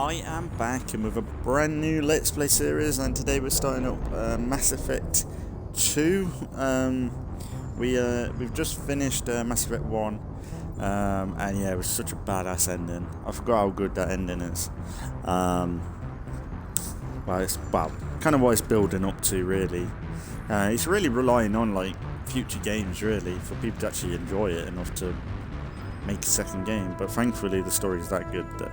I am back and with a brand new Let's Play series, and today we're starting up Mass Effect 2. We've just finished Mass Effect 1, and yeah, it was such a badass ending. I forgot how good that ending is. It's kind of what it's building up to, really. It's really relying on like future games, really, for people to actually enjoy it enough to make a second game. But thankfully, the story is that good that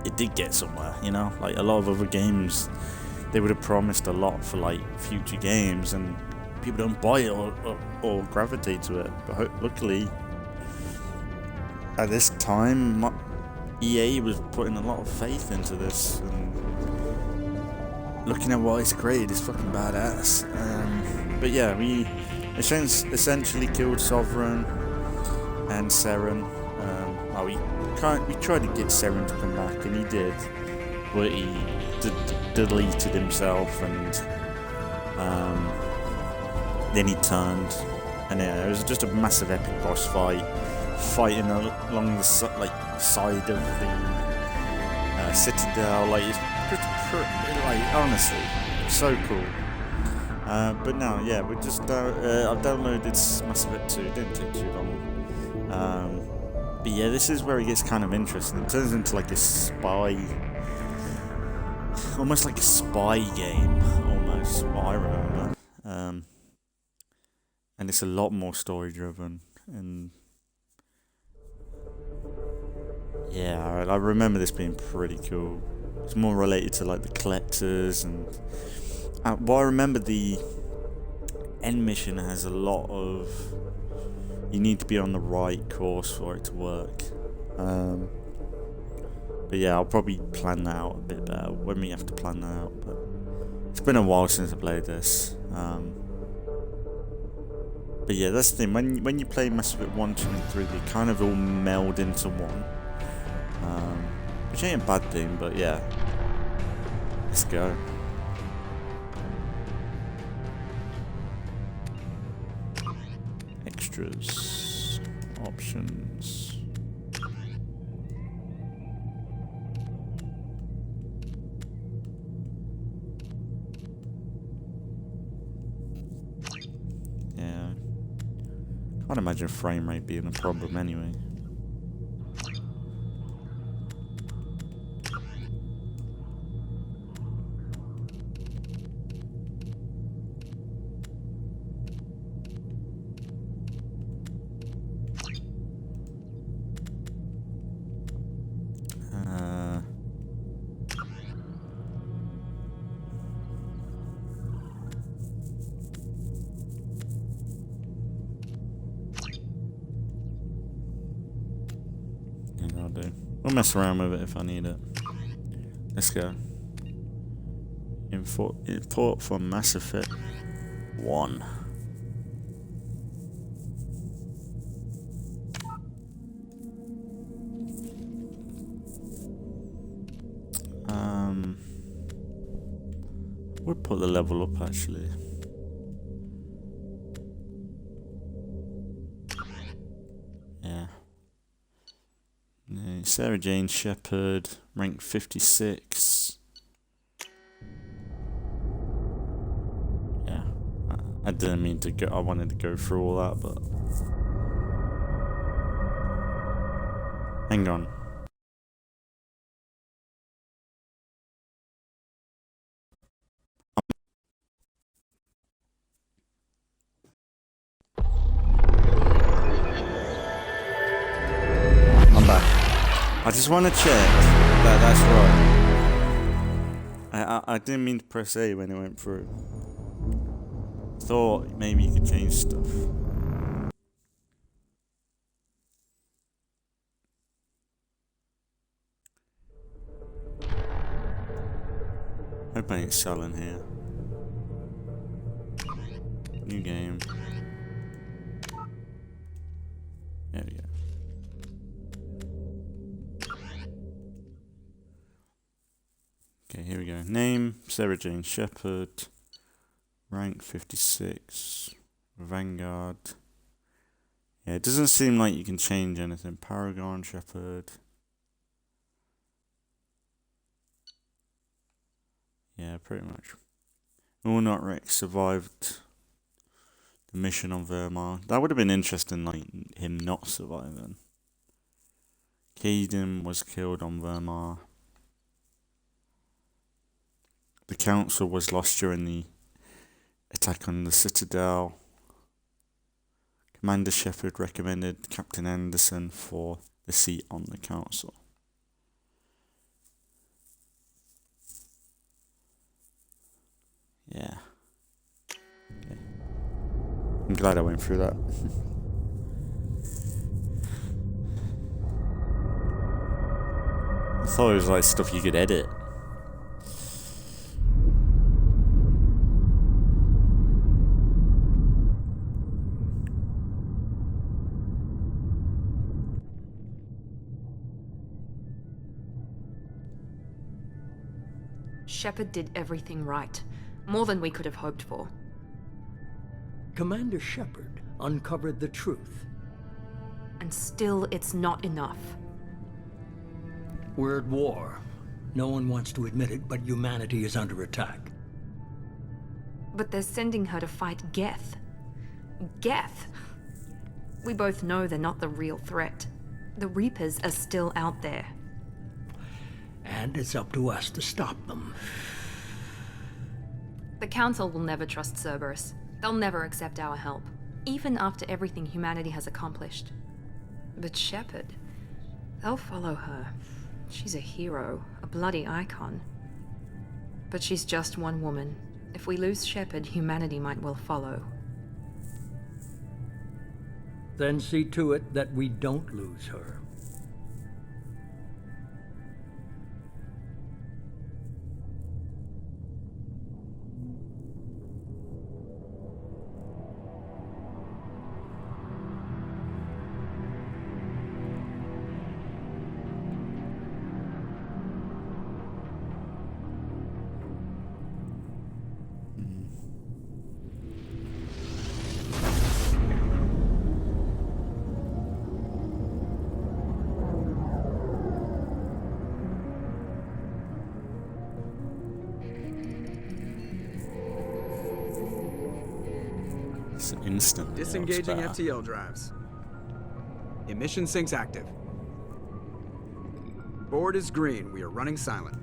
it did get somewhere, you know? Like a lot of other games, they would have promised a lot for like future games and people don't buy it or gravitate to it. But luckily, at this time, EA was putting a lot of faith into this, and looking at what it's created is fucking badass. But yeah, we essentially killed Sovereign and Seren. We tried to get Seren to come back, and he did, but he deleted himself, and then he turned, and yeah, it was just a massive epic boss fight, fighting along the side of the citadel. Like, it's like, honestly, so cool. But now, yeah, we just I've downloaded Mass Effect 2. It didn't take too long. But yeah, this is where it gets kind of interesting. It turns into like a spy, almost like a spy game, almost, what I remember. And it's a lot more story driven, and yeah, I remember this being pretty cool. It's more related to like the collectors, and well, I remember the end mission has a lot of, you need to be on the right course for it to work. But yeah, I'll probably plan that out a bit better when we have to plan that out. But it's been a while since I played this. But yeah, that's the thing. When you play Mass Effect 1, 2, and 3, they kind of all meld into one. Which ain't a bad thing, but yeah. Let's go. Extras, options. Yeah, can't imagine frame rate being a problem anyway. We'll mess around with it if I need it. Let's go. Import for Mass Effect 1. We'll put the level up actually. Yeah. Sarah Jane Shepard, rank 56. Yeah, I didn't mean to go. I wanted to go through all that, but hang on. I'm back. I just want to check that that's right. I didn't mean to press A when it went through. Thought maybe you could change stuff. Hope I ain't selling here. New game. There we go. Okay, here we go. Name, Sarah Jane Shepard. Rank 56. Vanguard. Yeah, it doesn't seem like you can change anything. Paragon, Shepard. Yeah, pretty much. Ulnot Rex survived the mission on Vermar. That would have been interesting, like, him not surviving. Kaden was killed on Vermar. The council was lost during the attack on the Citadel. Commander Shepard recommended Captain Anderson for the seat on the council. Yeah. Okay. I'm glad I went through that. I thought it was like stuff you could edit. Shepard did everything right. More than we could have hoped for. Commander Shepard uncovered the truth. And still, it's not enough. We're at war. No one wants to admit it, but humanity is under attack. But they're sending her to fight Geth. Geth! We both know they're not the real threat. The Reapers are still out there. And it's up to us to stop them. The Council will never trust Cerberus. They'll never accept our help, even after everything humanity has accomplished. But Shepard, they'll follow her. She's a hero, a bloody icon. But she's just one woman. If we lose Shepard, humanity might well follow. Then see to it that we don't lose her. Instant. Disengaging FTL drives. Emission sinks active. Board is green. We are running silent.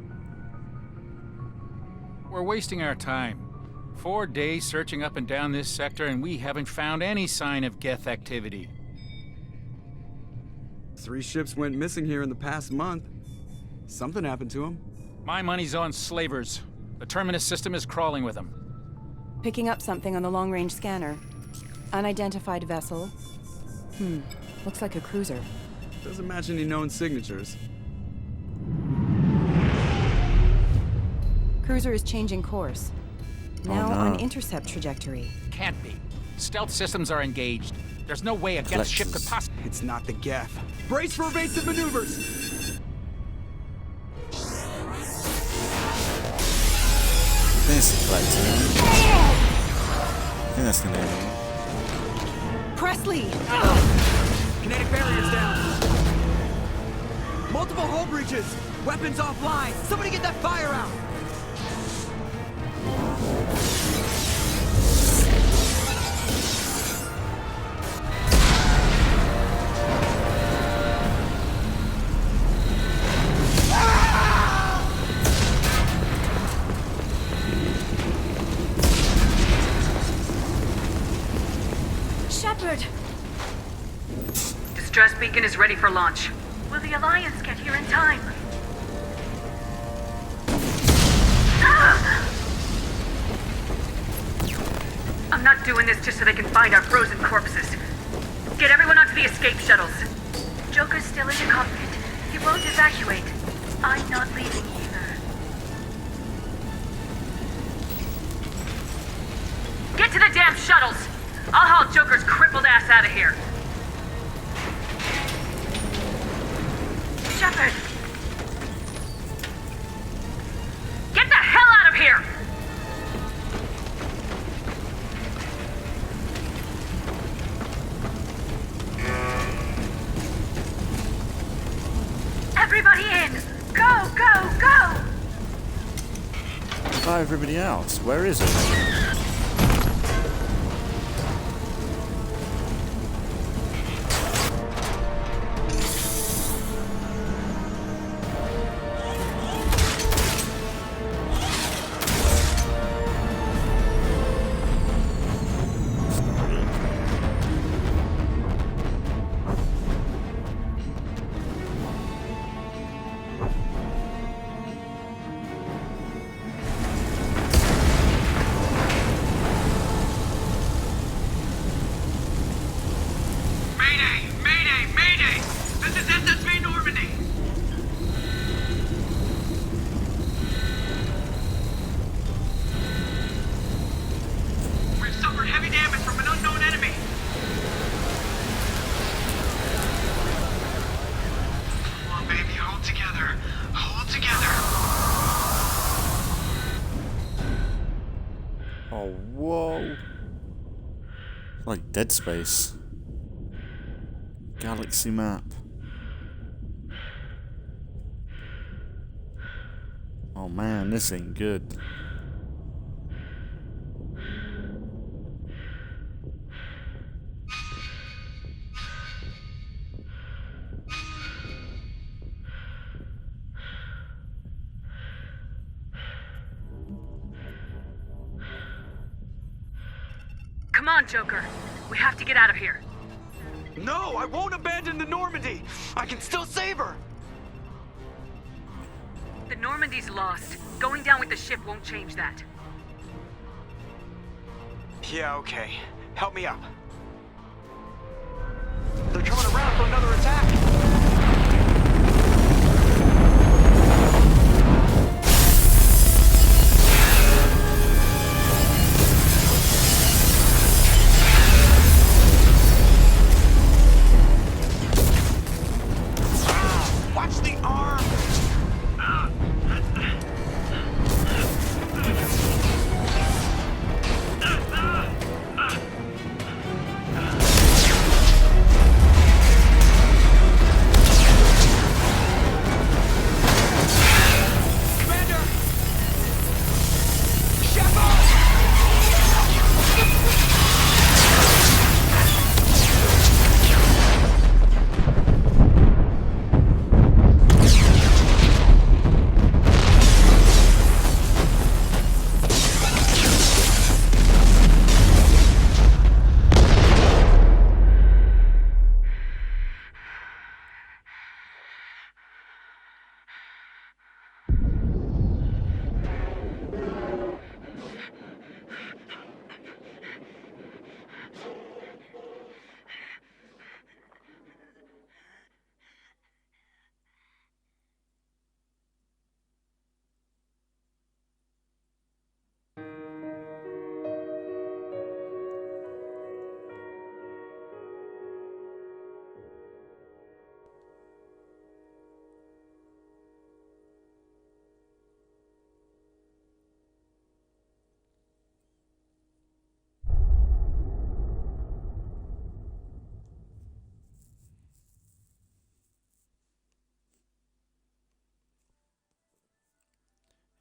We're wasting our time. 4 days searching up and down this sector, and we haven't found any sign of Geth activity. 3 ships went missing here in the past month. Something happened to them. My money's on slavers. The Terminus system is crawling with them. Picking up something on the long-range scanner. Unidentified vessel. Looks like a cruiser. Doesn't match any known signatures. Cruiser is changing course. Now on intercept trajectory. Can't be. Stealth systems are engaged. There's no way a Geth ship could possibly... It's not the Geth. Brace for evasive maneuvers! There's the collector. I think that's gonna end. Presley! Kinetic barriers down. Multiple hull breaches. Weapons offline. Somebody get that fire out. Shepard! Distress beacon is ready for launch. Will the Alliance get here in time? I'm not doing this just so they can find our frozen corpses. Get everyone onto the escape shuttles. Joker's still in the cockpit. He won't evacuate. I'm not leaving either. Get to the damn shuttles! I'll haul Joker's crippled ass out of here. Shepard! Get the hell out of here! Everybody in! Go, go, go! about everybody else? Where is it? Oh, whoa. Like Dead Space. Galaxy map. Oh man, this ain't good. Come on, Joker. We have to get out of here. No, I won't abandon the Normandy. I can still save her. The Normandy's lost. Going down with the ship won't change that. Yeah, okay. Help me up. They're coming around for another attack. Watch the arm! Commander! Shepard!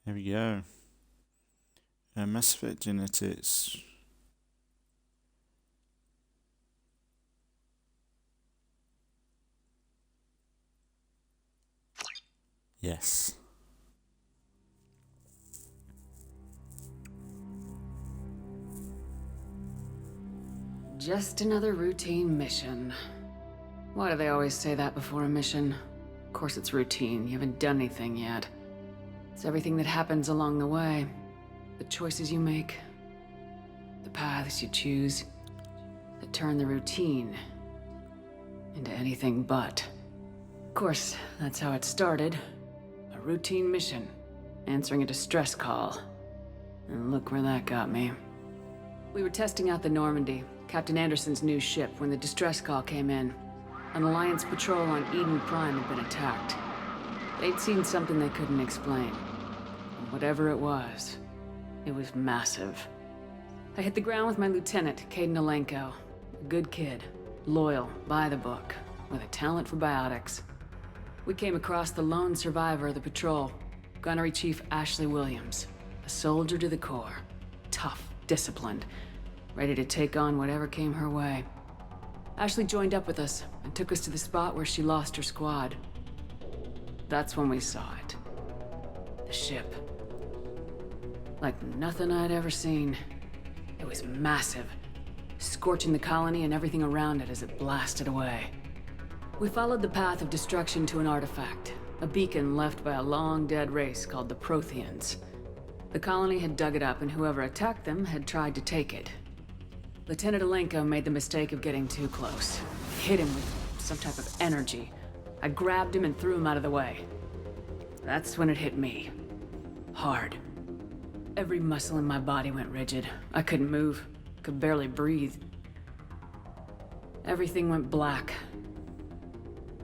Here we go. MassEffect genetics. Yes. Just another routine mission. Why do they always say that before a mission? Of course it's routine. You haven't done anything yet. It's everything that happens along the way. The choices you make, the paths you choose, that turn the routine into anything but. Of course, that's how it started. A routine mission, answering a distress call. And look where that got me. We were testing out the Normandy, Captain Anderson's new ship, when the distress call came in. An Alliance patrol on Eden Prime had been attacked. They'd seen something they couldn't explain. And whatever it was massive. I hit the ground with my lieutenant, Caden Alenko. A good kid, loyal, by the book, with a talent for biotics. We came across the lone survivor of the patrol, Gunnery Chief Ashley Williams. A soldier to the core. Tough, disciplined, ready to take on whatever came her way. Ashley joined up with us and took us to the spot where she lost her squad. That's when we saw it. The ship. Like nothing I'd ever seen. It was massive, scorching the colony and everything around it as it blasted away. We followed the path of destruction to an artifact, a beacon left by a long-dead race called the Protheans. The colony had dug it up, and whoever attacked them had tried to take it. Lieutenant Alenko made the mistake of getting too close. Hit him with some type of energy. I grabbed him and threw him out of the way. That's when it hit me. Hard. Every muscle in my body went rigid. I couldn't move, could barely breathe. Everything went black.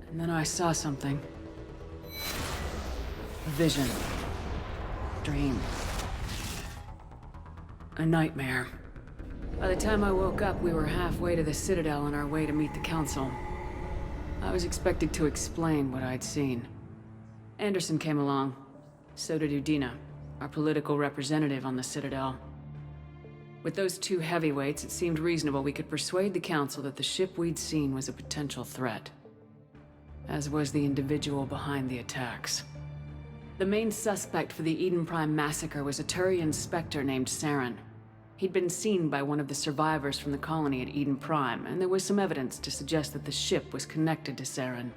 And then I saw something. A vision. Dream. A nightmare. By the time I woke up, we were halfway to the Citadel on our way to meet the Council. I was expected to explain what I'd seen. Anderson came along. So did Udina, our political representative on the Citadel. With those two heavyweights, it seemed reasonable we could persuade the Council that the ship we'd seen was a potential threat. As was the individual behind the attacks. The main suspect for the Eden Prime massacre was a Turian Spectre named Saren. He'd been seen by one of the survivors from the colony at Eden Prime, and there was some evidence to suggest that the ship was connected to Saren.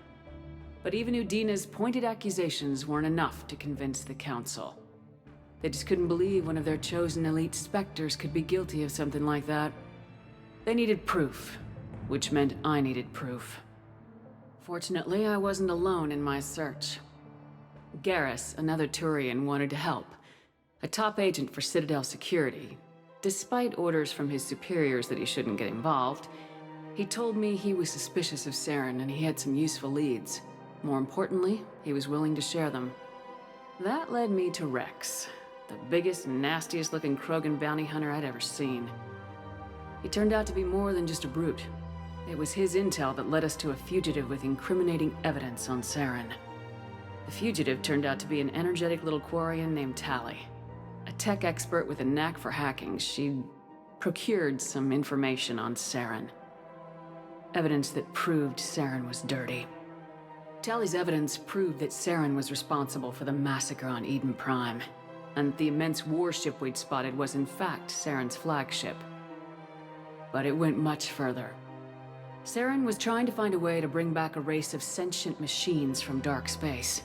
But even Udina's pointed accusations weren't enough to convince the Council. They just couldn't believe one of their chosen elite Spectres could be guilty of something like that. They needed proof, which meant I needed proof. Fortunately, I wasn't alone in my search. Garrus, another Turian, wanted to help. A top agent for Citadel security. Despite orders from his superiors that he shouldn't get involved, he told me he was suspicious of Saren and he had some useful leads. More importantly, he was willing to share them. That led me to Rex, the biggest, nastiest looking Krogan bounty hunter I'd ever seen. He turned out to be more than just a brute. It was his intel that led us to a fugitive with incriminating evidence on Saren. The fugitive turned out to be an energetic little Quarian named Tali. A tech expert with a knack for hacking, she'd procured some information on Saren. Evidence that proved Saren was dirty. Tali's evidence proved that Saren was responsible for the massacre on Eden Prime, and the immense warship we'd spotted was in fact Saren's flagship. But it went much further. Saren was trying to find a way to bring back a race of sentient machines from dark space.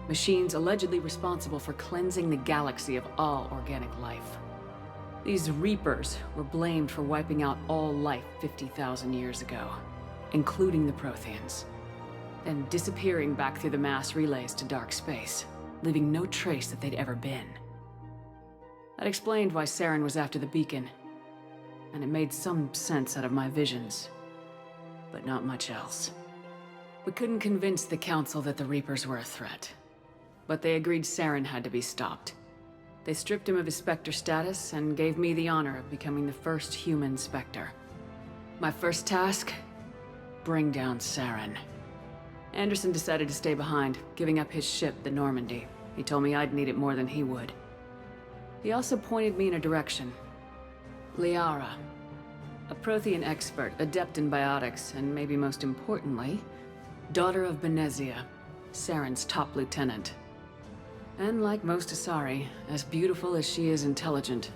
Machines allegedly responsible for cleansing the galaxy of all organic life. These Reapers were blamed for wiping out all life 50,000 years ago, including the Protheans, then disappearing back through the mass relays to dark space, leaving no trace that they'd ever been. That explained why Saren was after the beacon, and it made some sense out of my visions, but not much else. We couldn't convince the Council that the Reapers were a threat, but they agreed Saren had to be stopped. They stripped him of his Spectre status and gave me the honor of becoming the first human Spectre. My first task? Bring down Saren. Anderson decided to stay behind, giving up his ship, the Normandy. He told me I'd need it more than he would. He also pointed me in a direction. Liara. A Prothean expert, adept in biotics, and maybe most importantly, daughter of Benezia, Saren's top lieutenant. And like most Asari, as beautiful as she is intelligent,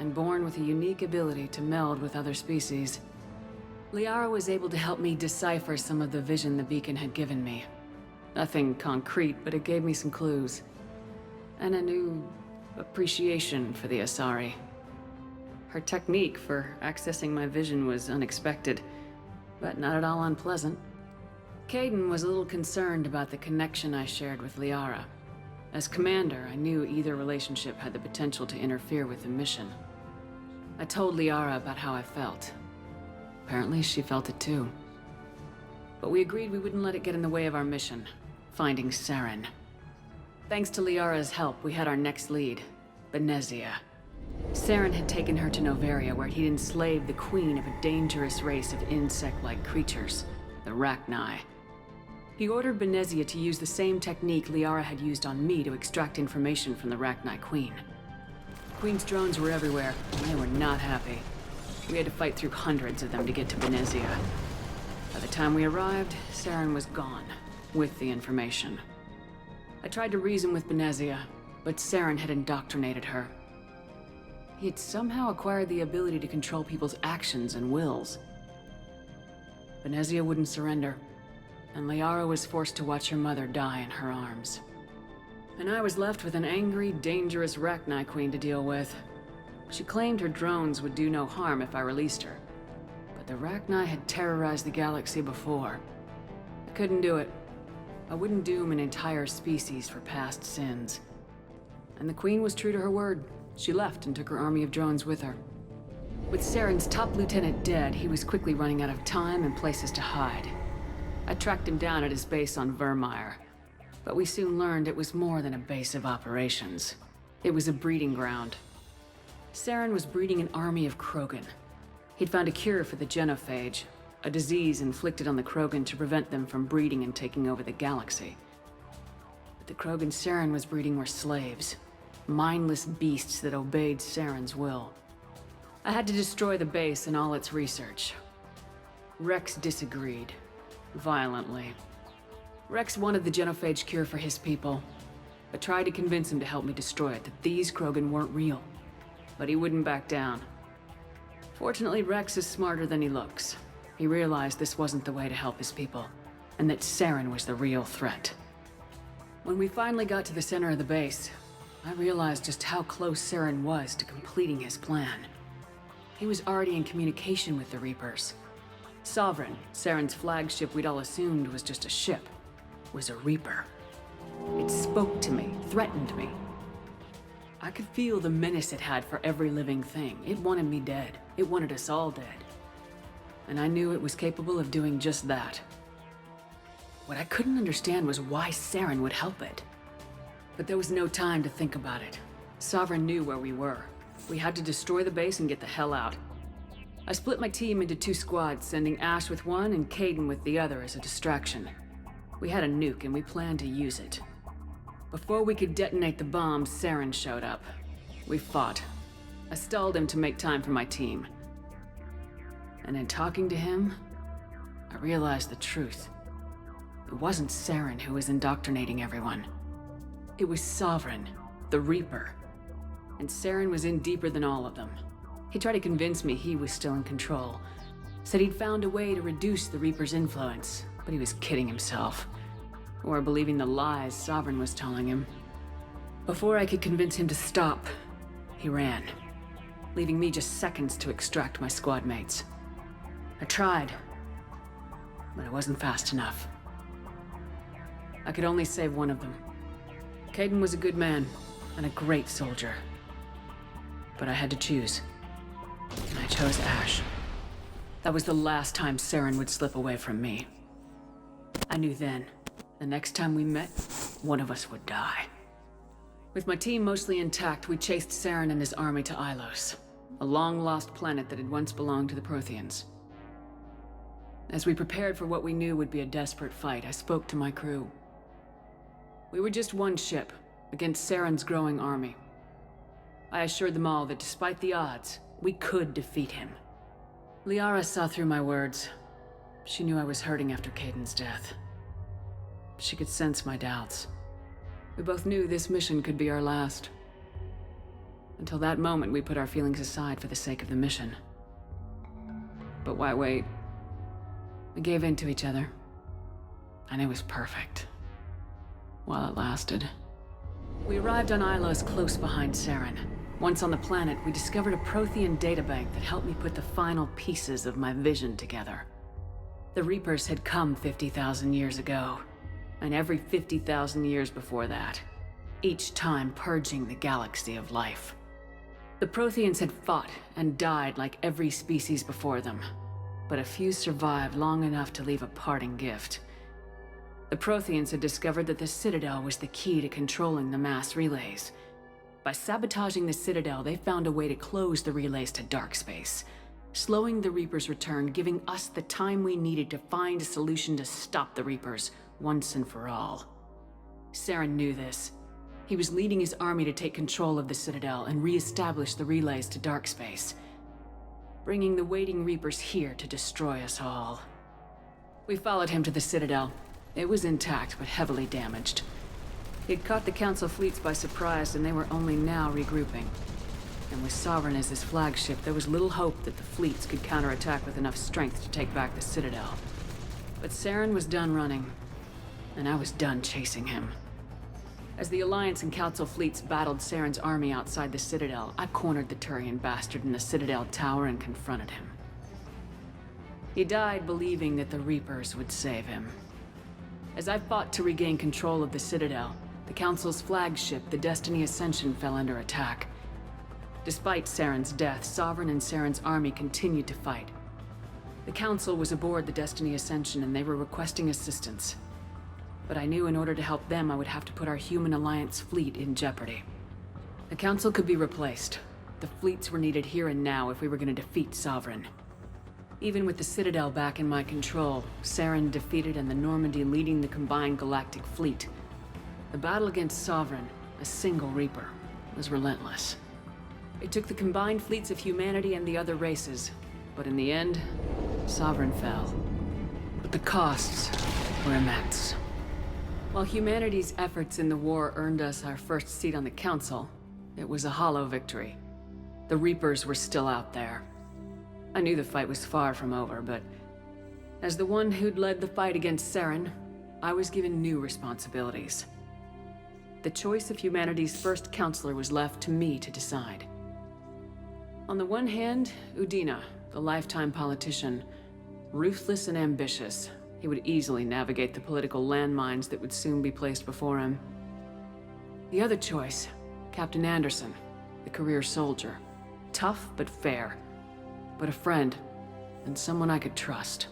and born with a unique ability to meld with other species. Liara was able to help me decipher some of the vision the beacon had given me. Nothing concrete, but it gave me some clues. And a new appreciation for the Asari. Her technique for accessing my vision was unexpected, but not at all unpleasant. Kaidan was a little concerned about the connection I shared with Liara. As commander, I knew either relationship had the potential to interfere with the mission. I told Liara about how I felt. Apparently, she felt it too. But we agreed we wouldn't let it get in the way of our mission, finding Saren. Thanks to Liara's help, we had our next lead, Benezia. Saren had taken her to Noveria, where he'd enslaved the queen of a dangerous race of insect-like creatures, the Rachni. He ordered Benezia to use the same technique Liara had used on me to extract information from the Rachni queen. Queen's drones were everywhere, and they were not happy. We had to fight through hundreds of them to get to Benezia. By the time we arrived, Saren was gone, with the information. I tried to reason with Benezia, but Saren had indoctrinated her. He had somehow acquired the ability to control people's actions and wills. Benezia wouldn't surrender, and Liara was forced to watch her mother die in her arms. And I was left with an angry, dangerous Rachni Queen to deal with. She claimed her drones would do no harm if I released her. But the Rachni had terrorized the galaxy before. I couldn't do it. I wouldn't doom an entire species for past sins. And the Queen was true to her word. She left and took her army of drones with her. With Saren's top lieutenant dead, he was quickly running out of time and places to hide. I tracked him down at his base on Vermeer. But we soon learned it was more than a base of operations. It was a breeding ground. Saren was breeding an army of Krogan. He'd found a cure for the genophage, a disease inflicted on the Krogan to prevent them from breeding and taking over the galaxy. But the Krogan Saren was breeding were slaves, mindless beasts that obeyed Saren's will. I had to destroy the base and all its research. Rex disagreed, violently. Rex wanted the genophage cure for his people. I tried to convince him to help me destroy it, that these Krogan weren't real. But he wouldn't back down. Fortunately, Rex is smarter than he looks. He realized this wasn't the way to help his people, and that Saren was the real threat. When we finally got to the center of the base, I realized just how close Saren was to completing his plan. He was already in communication with the Reapers. Sovereign, Saren's flagship we'd all assumed was just a ship, was a Reaper. It spoke to me, threatened me. I could feel the menace it had for every living thing. It wanted me dead. It wanted us all dead. And I knew it was capable of doing just that. What I couldn't understand was why Saren would help it. But there was no time to think about it. Sovereign knew where we were. We had to destroy the base and get the hell out. I split my team into 2 squads, sending Ash with one and Kaidan with the other as a distraction. We had a nuke and we planned to use it. Before we could detonate the bombs, Saren showed up. We fought. I stalled him to make time for my team. And in talking to him, I realized the truth. It wasn't Saren who was indoctrinating everyone. It was Sovereign, the Reaper. And Saren was in deeper than all of them. He tried to convince me he was still in control. Said he'd found a way to reduce the Reaper's influence, but he was kidding himself. Or believing the lies Sovereign was telling him. Before I could convince him to stop, he ran, leaving me just seconds to extract my squad mates. I tried, but I wasn't fast enough. I could only save one of them. Kaidan was a good man and a great soldier. But I had to choose. And I chose Ash. That was the last time Saren would slip away from me. I knew then, the next time we met, one of us would die. With my team mostly intact, we chased Saren and his army to Ilos, a long-lost planet that had once belonged to the Protheans. As we prepared for what we knew would be a desperate fight, I spoke to my crew. We were just one ship, against Saren's growing army. I assured them all that despite the odds, we could defeat him. Liara saw through my words. She knew I was hurting after Kaidan's death. She could sense my doubts. We both knew this mission could be our last. Until that moment, we put our feelings aside for the sake of the mission. But why wait? We gave in to each other. And it was perfect. While it lasted. We arrived on Ilos close behind Saren. Once on the planet, we discovered a Prothean databank that helped me put the final pieces of my vision together. The Reapers had come 50,000 years ago, and every 50,000 years before that, each time purging the galaxy of life. The Protheans had fought and died like every species before them, but a few survived long enough to leave a parting gift. The Protheans had discovered that the Citadel was the key to controlling the mass relays. By sabotaging the Citadel, they found a way to close the relays to dark space, slowing the Reapers' return, giving us the time we needed to find a solution to stop the Reapers once and for all. Saren knew this, He was leading his army to take control of the Citadel and re-establish the relays to dark space, bringing the waiting Reapers here to destroy us all. We followed him to the Citadel. It was intact, but heavily damaged. He'd caught the Council fleets by surprise, and they were only now regrouping. And with Sovereign as his flagship, there was little hope that the fleets could counterattack with enough strength to take back the Citadel. But Saren was done running, and I was done chasing him. As the Alliance and Council fleets battled Saren's army outside the Citadel, I cornered the Turian bastard in the Citadel tower and confronted him. He died believing that the Reapers would save him. As I fought to regain control of the Citadel, the Council's flagship, the Destiny Ascension, fell under attack. Despite Saren's death, Sovereign and Saren's army continued to fight. The Council was aboard the Destiny Ascension and they were requesting assistance. But I knew in order to help them, I would have to put our human Alliance fleet in jeopardy. The Council could be replaced. The fleets were needed here and now if we were going to defeat Sovereign. Even with the Citadel back in my control, Saren defeated and the Normandy leading the combined galactic fleet, the battle against Sovereign, a single Reaper, was relentless. It took the combined fleets of humanity and the other races, but in the end, Sovereign fell. But the costs were immense. While humanity's efforts in the war earned us our first seat on the Council, it was a hollow victory. The Reapers were still out there. I knew the fight was far from over, but as the one who'd led the fight against Saren, I was given new responsibilities. The choice of humanity's first counselor was left to me to decide. On the one hand, Udina, the lifetime politician, ruthless and ambitious. He would easily navigate the political landmines that would soon be placed before him. The other choice, Captain Anderson, the career soldier. Tough but fair, but a friend, and someone I could trust.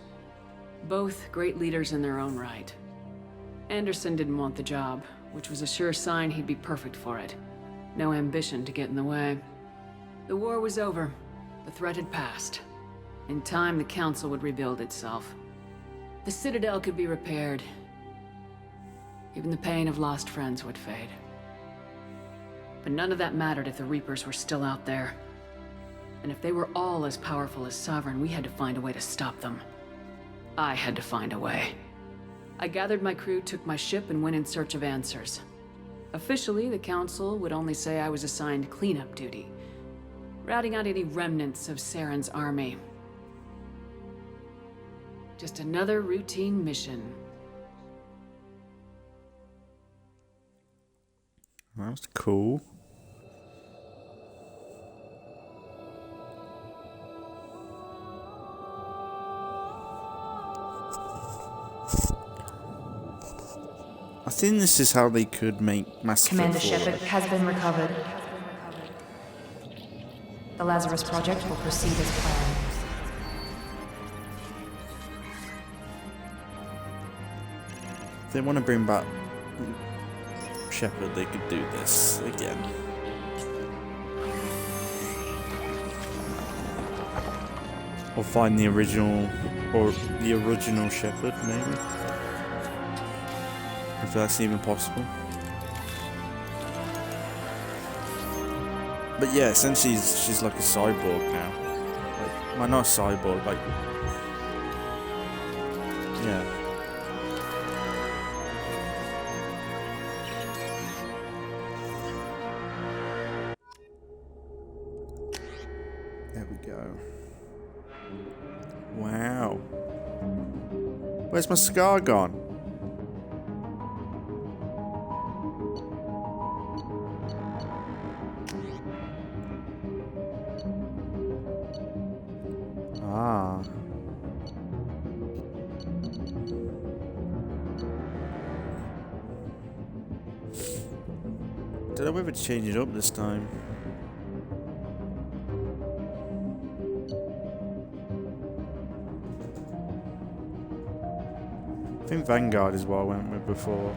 Both great leaders in their own right. Anderson didn't want the job, which was a sure sign he'd be perfect for it. No ambition to get in the way. The war was over. The threat had passed. In time, the Council would rebuild itself. The Citadel could be repaired. Even the pain of lost friends would fade. But none of that mattered if the Reapers were still out there. And if they were all as powerful as Sovereign, we had to find a way to stop them. I had to find a way. I gathered my crew, took my ship, and went in search of answers. Officially, the Council would only say I was assigned cleanup duty, routing out any remnants of Saren's army. Just another routine mission. That was cool. I think this is how they could make MassEffect 4. Commander Shepard has been recovered. The Lazarus Project will proceed as planned. If they want to bring back Shepard, they could do this again. Or find the original, Shepard, maybe? If that's even possible. But yeah, essentially she's like a cyborg now. Like, well, not a cyborg, like... Yeah. There we go. Wow. Where's my scar gone? Ah. Did I ever change it up this time? I think Vanguard is what I went with before.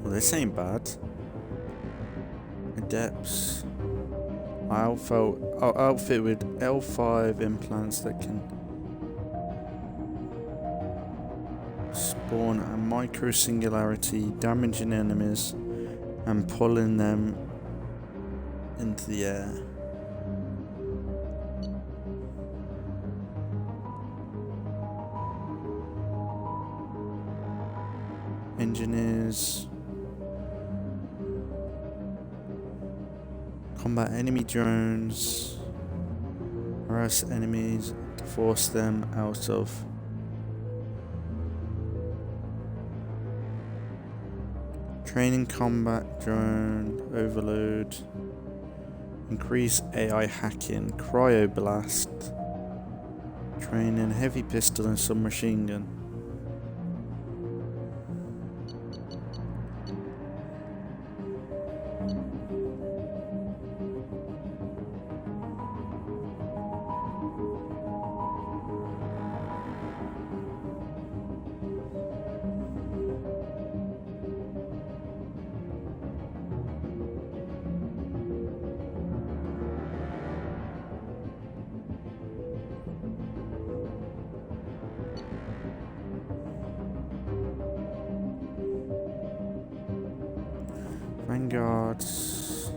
Well, this ain't bad. Adepts. Outfit with L5 implants that can spawn a micro singularity, damaging enemies and pulling them into the air. Engineers. Combat enemy drones. Harass enemies to force them out of. Training combat drone overload. Increase AI hacking. Cryoblast. Training heavy pistol and submachine gun. Vanguards.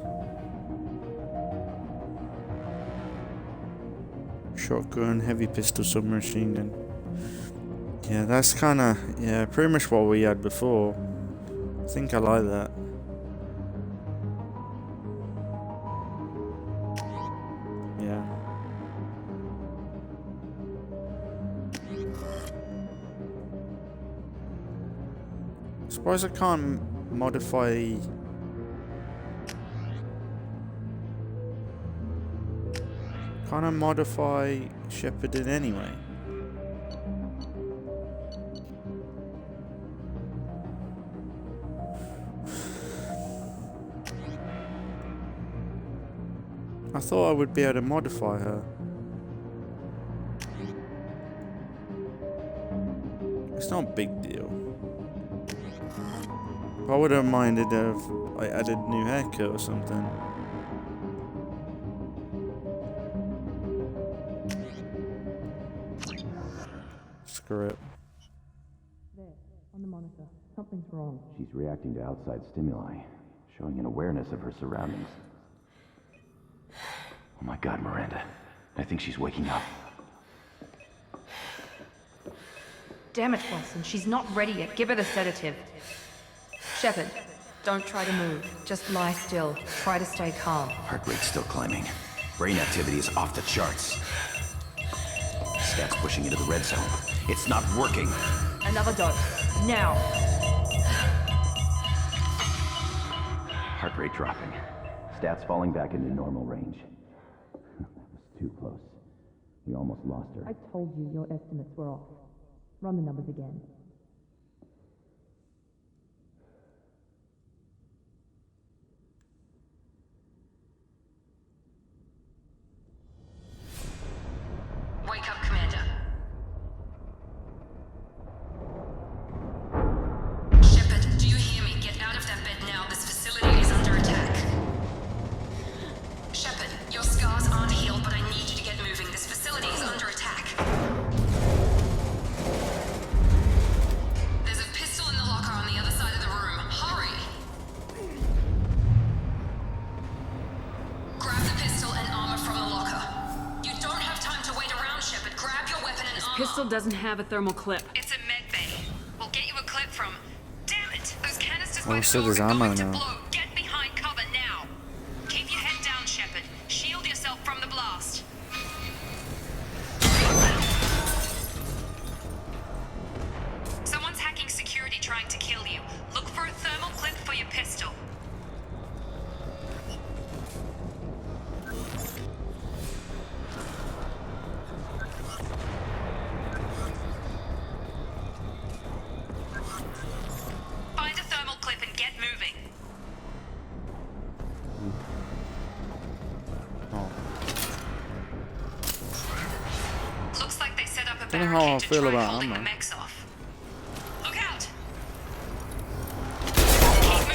Shotgun, heavy pistol, submachine gun. Yeah, that's kinda, yeah, pretty much what we had before. I think I like that. Yeah. I suppose I can't modify. Can't I modify Shepard in anyway? I thought I would be able to modify her. It's not a big deal. I would have minded if I added new haircut or something. Screw it. There, on the monitor. Something's wrong. She's reacting to outside stimuli, showing an awareness of her surroundings. Oh my God, Miranda. I think she's waking up. Damn it, Watson. She's not ready yet. Give her the sedative. Shepard, don't try to move. Just lie still. Try to stay calm. Heart rate's still climbing. Brain activity is off the charts. Stats pushing into the red zone. It's not working. Another dose. Now. Heart rate dropping. Stats falling back into normal range. That was too close. We almost lost her. I told you your estimates were off. Run the numbers again. Wake up, Commander. Shepard, do you hear me? Get out of that bed now. This facility is under attack. Shepard, your scars aren't healed, but I need you to get moving. This facility is under attack. There's a pistol in the locker on the other side of the room. Hurry! Grab the pistol and armor from the locker. You don't have time to wait around, Shepard. Grab your weapon and armor. Pistol doesn't have a thermal clip. It's a med bay. We'll get you a clip from... Damn it! Those canisters Oh, won't so blow. there's Going ammo to now. blow. Get behind cover now. Keep your head down, Shepard. Shield yourself from the blast. Someone's hacking security trying to kill you. Look for a thermal clip for your pistol. Find a thermal clip and get moving. Oh. Looks like they set up a Don't know how I barricade to feel try about holding ammo. the mechs off. Look out! Keep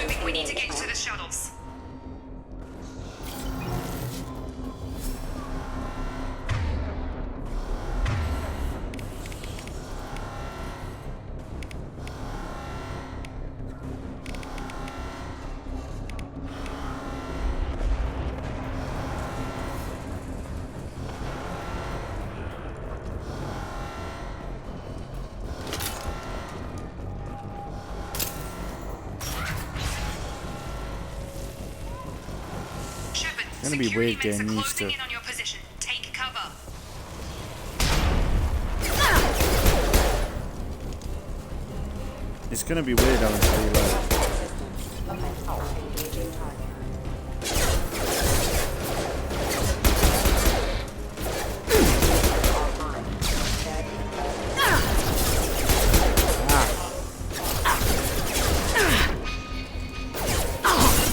gonna be weird getting used to. On your position. Take cover. It's gonna be weird having to reload.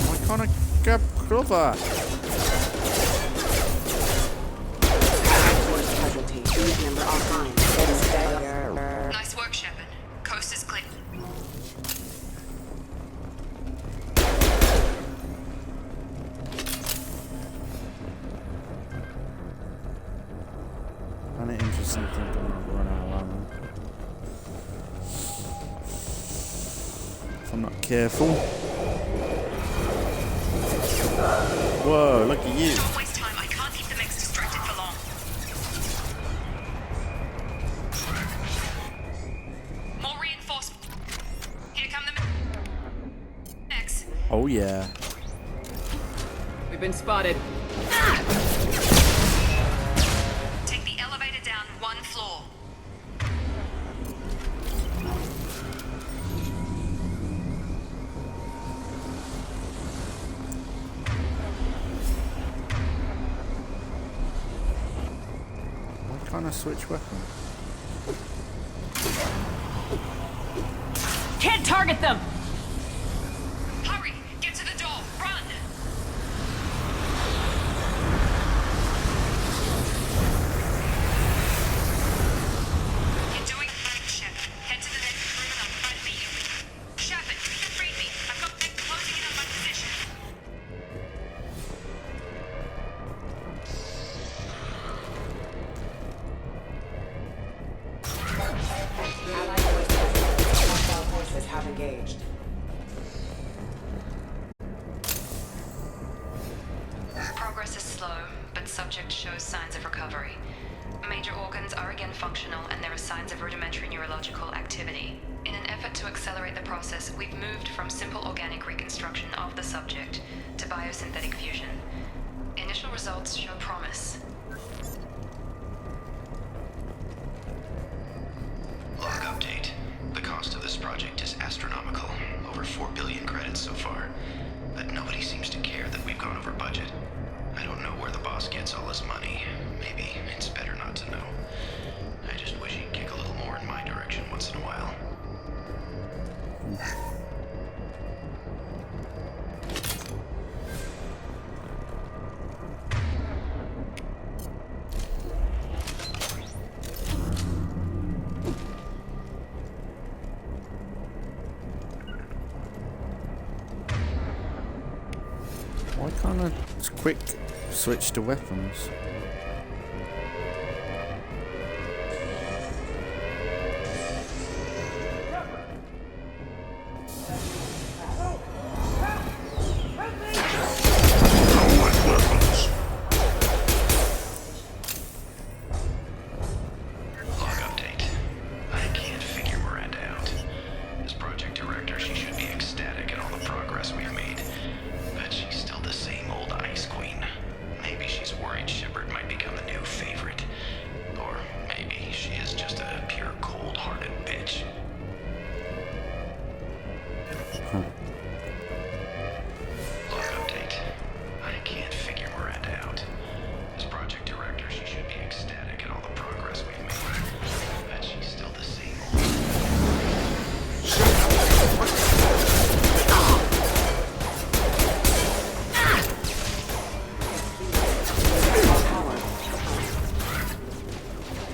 Why can't I grab cover? Nice work, Shepard. Coast is clear. Kind of interesting thing I'm gonna run out of ammo. If I'm not careful. Whoa, look at you. Don't waste time. I can't keep the mix distracted for long. More reinforcement. Here come the mix. Oh yeah. We've been spotted. Take the elevator down 1 floor. Why can't I switch weapon? Can't target them! Hurry! Get to the door! Run! You're doing fine, Shepard. Head to the next room and I'll try to meet you. Shepard, read me. I've got men closing in on my position. Forces have engaged. Progress is slow, but subject shows signs of recovery. Major organs are again functional, and there are signs of rudimentary neurological activity. In an effort to accelerate the process, we've moved from simple organic reconstruction of the subject to biosynthetic fusion. Initial results show promise. Log update. The cost of this project is astronomical. Over 4 billion credits so far. But nobody seems to care that we've gone over budget. I don't know where the boss gets all his money. Maybe it's better not to know. I just wish he'd kick a little more in my direction once in a while. Why can't I just quick switch to weapons? Log update. I can't figure Miranda out. As project director, she should be ecstatic at all the progress we've made. But she's still the same old ice queen. Maybe she's worried Shepard might become a new favorite. Or maybe she is just a pure cold-hearted bitch. Log update. I can't figure Miranda out. As project director, she should be ecstatic at all the progress we've made. But she's still the same old...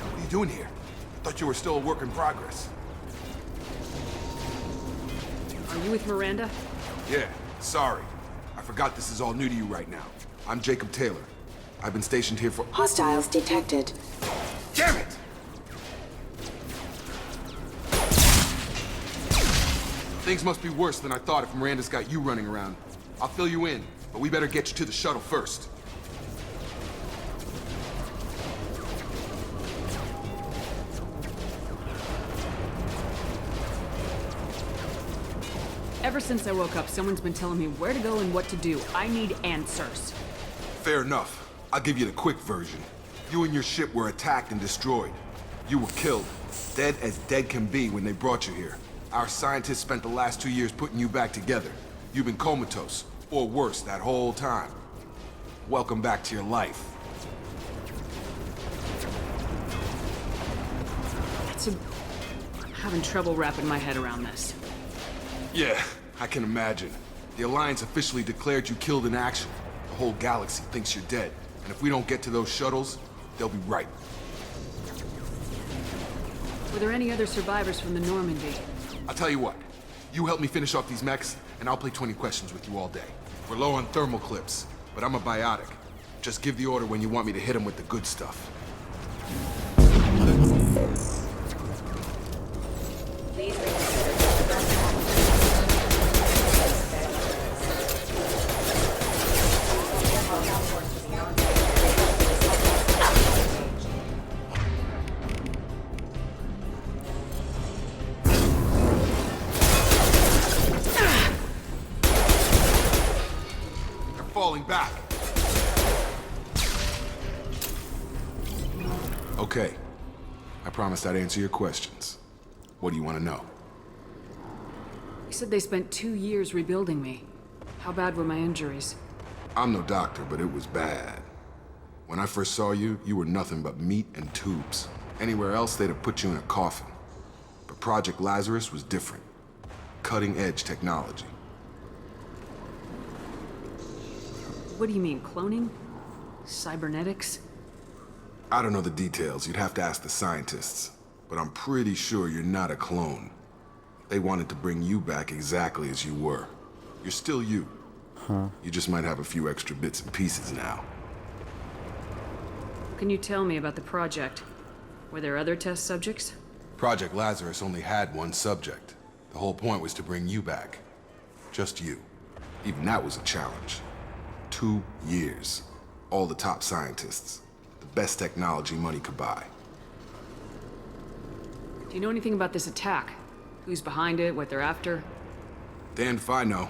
What are you doing here? I thought you were still a work in progress. Are you with Miranda? Yeah, sorry. I forgot this is all new to you right now. I'm Jacob Taylor. I've been stationed here for... Hostiles detected. Damn it! Things must be worse than I thought if Miranda's got you running around. I'll fill you in, but we better get you to the shuttle first. Ever since I woke up, someone's been telling me where to go and what to do. I need answers. Fair enough. I'll give you the quick version. You and your ship were attacked and destroyed. You were killed. Dead as dead can be when they brought you here. Our scientists spent the last 2 years putting you back together. You've been comatose, or worse, that whole time. Welcome back to your life. I'm having trouble wrapping my head around this. Yeah, I can imagine. The Alliance officially declared you killed in action. The whole galaxy thinks you're dead. And if we don't get to those shuttles, they'll be right. Were there any other survivors from the Normandy? I'll tell you what. You help me finish off these mechs, and I'll play 20 questions with you all day. We're low on thermal clips, but I'm a biotic. Just give the order when you want me to hit them with the good stuff. Falling back. Okay. I promised I'd answer your questions. What do you want to know? You said they spent 2 years rebuilding me. How bad were my injuries? I'm no doctor, but it was bad. When I first saw you, you were nothing but meat and tubes. Anywhere else, they'd have put you in a coffin. But Project Lazarus was different. Cutting-edge technology. What do you mean, cloning? Cybernetics? I don't know the details. You'd have to ask the scientists. But I'm pretty sure you're not a clone. They wanted to bring you back exactly as you were. You're still you. You just might have a few extra bits and pieces now. Can you tell me about the project? Were there other test subjects? Project Lazarus only had one subject. The whole point was to bring you back. Just you. Even that was a challenge. 2 years. All the top scientists. The best technology money could buy. Do you know anything about this attack? Who's behind it, what they're after? Damned if I know.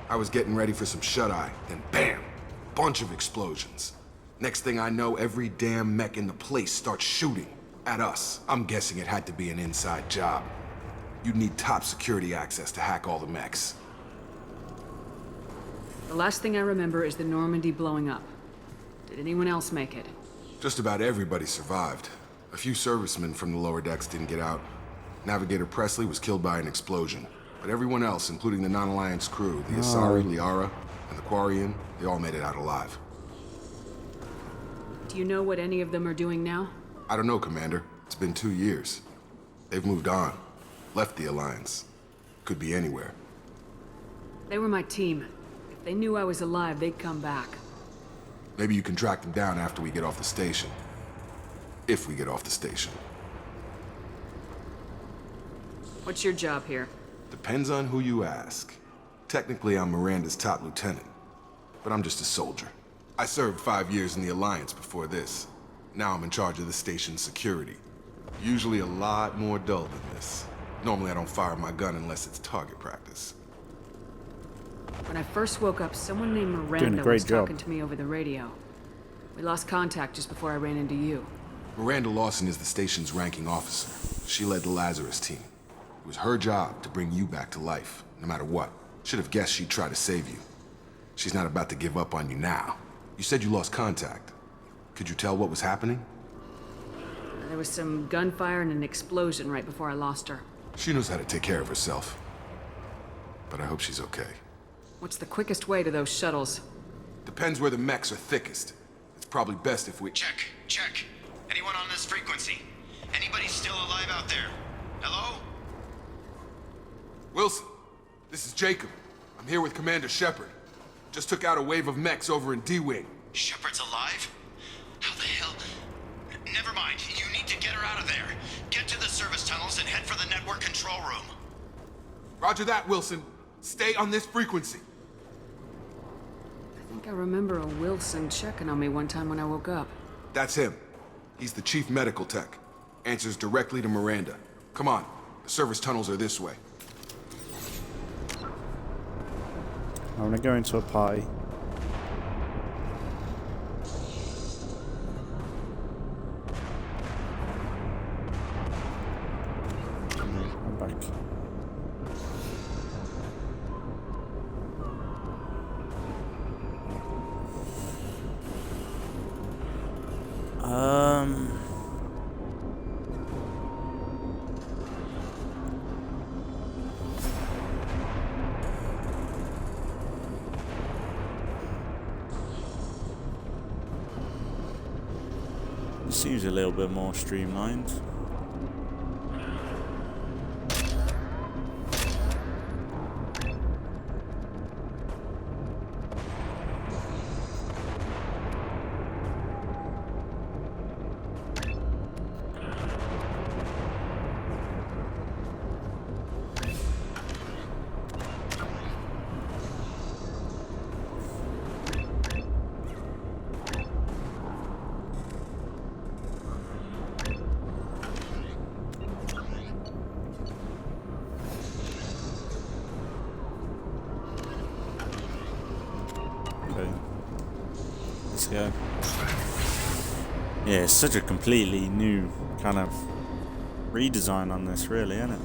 I was getting ready for some shut-eye, then bam! Bunch of explosions. Next thing I know, every damn mech in the place starts shooting. At us. I'm guessing it had to be an inside job. You'd need top security access to hack all the mechs. The last thing I remember is the Normandy blowing up. Did anyone else make it? Just about everybody survived. A few servicemen from the lower decks didn't get out. Navigator Presley was killed by an explosion. But everyone else, including the non-Alliance crew, the Asari, Liara, and the Quarian, they all made it out alive. Do you know what any of them are doing now? I don't know, Commander. It's been 2 years. They've moved on. Left the Alliance. Could be anywhere. They were my team. If they knew I was alive, they'd come back. Maybe you can track them down after we get off the station. If we get off the station. What's your job here? Depends on who you ask. Technically, I'm Miranda's top lieutenant. But I'm just a soldier. I served 5 years in the Alliance before this. Now I'm in charge of the station's security. Usually a lot more dull than this. Normally I don't fire my gun unless it's target practice. When I first woke up, someone named Miranda was talking to me over the radio. We lost contact just before I ran into you. Miranda Lawson is the station's ranking officer. She led the Lazarus team. It was her job to bring you back to life, no matter what. Should have guessed she'd try to save you. She's not about to give up on you now. You said you lost contact. Could you tell what was happening? There was some gunfire and an explosion right before I lost her. She knows how to take care of herself. But I hope she's okay. What's the quickest way to those shuttles? Depends where the mechs are thickest. It's probably best if we... Check. Anyone on this frequency? Anybody still alive out there? Hello? Wilson, this is Jacob. I'm here with Commander Shepard. Just took out a wave of mechs over in D-Wing. Shepard's alive? How the hell? Never mind. You need to get her out of there. Get to the service tunnels and head for the network control room. Roger that, Wilson. Stay on this frequency. I think I remember a Wilson checking on me one time when I woke up. That's him. He's the chief medical tech. Answers directly to Miranda. Come on. The service tunnels are this way. I'm gonna go into a party. Seems a little bit more streamlined. Let's go. Yeah, it's such a completely new kind of redesign on this, really, isn't it?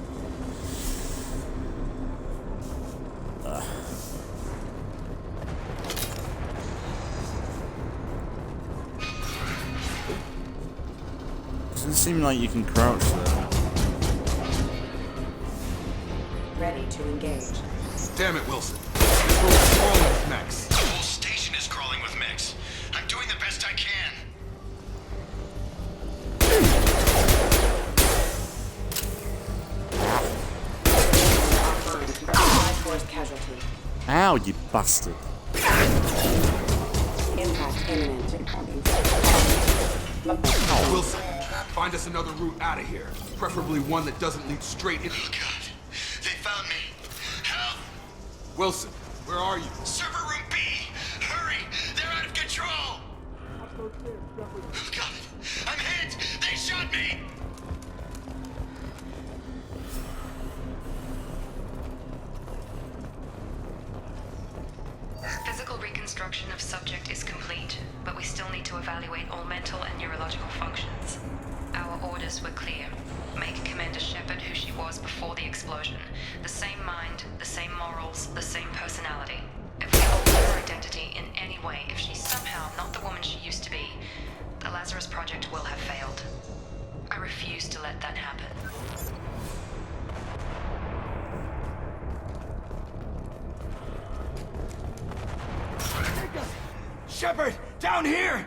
Doesn't seem like you can crouch there. Ready to engage. Damn it, Wilson. This road's crawling with mechs. The whole station is crawling with mechs. I'm doing the best I can. Force casualty. Ow, you bastard. Impact imminent. Wilson, find us another route out of here. Preferably one that doesn't lead straight into... Oh, God. They found me. Help! Wilson, where are you? Server room B! Hurry! They're out of control! Oh, God. I'm hit! They shot me! Physical reconstruction of subject is complete, but we still need to evaluate all mental and neurological functions. Our orders were clear. Make Commander Shepard who she was before the explosion. The same mind, the same morals, the same personality. If we alter her identity in any way, if she's somehow not the woman she used to be, the Lazarus Project will have failed. I refuse to let that happen. Shepard, down here!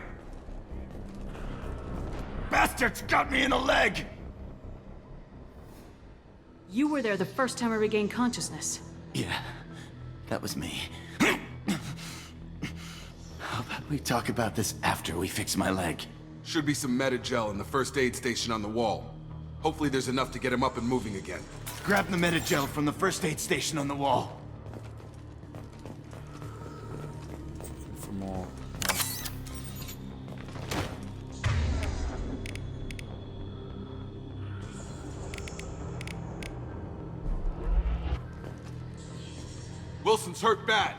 Bastards got me in the leg! You were there the first time I regained consciousness. Yeah, that was me. How about we talk about this after we fix my leg? Should be some Metagel in the first aid station on the wall. Hopefully there's enough to get him up and moving again. Grab the Metagel from the first aid station on the wall. For more. Wilson's hurt bad.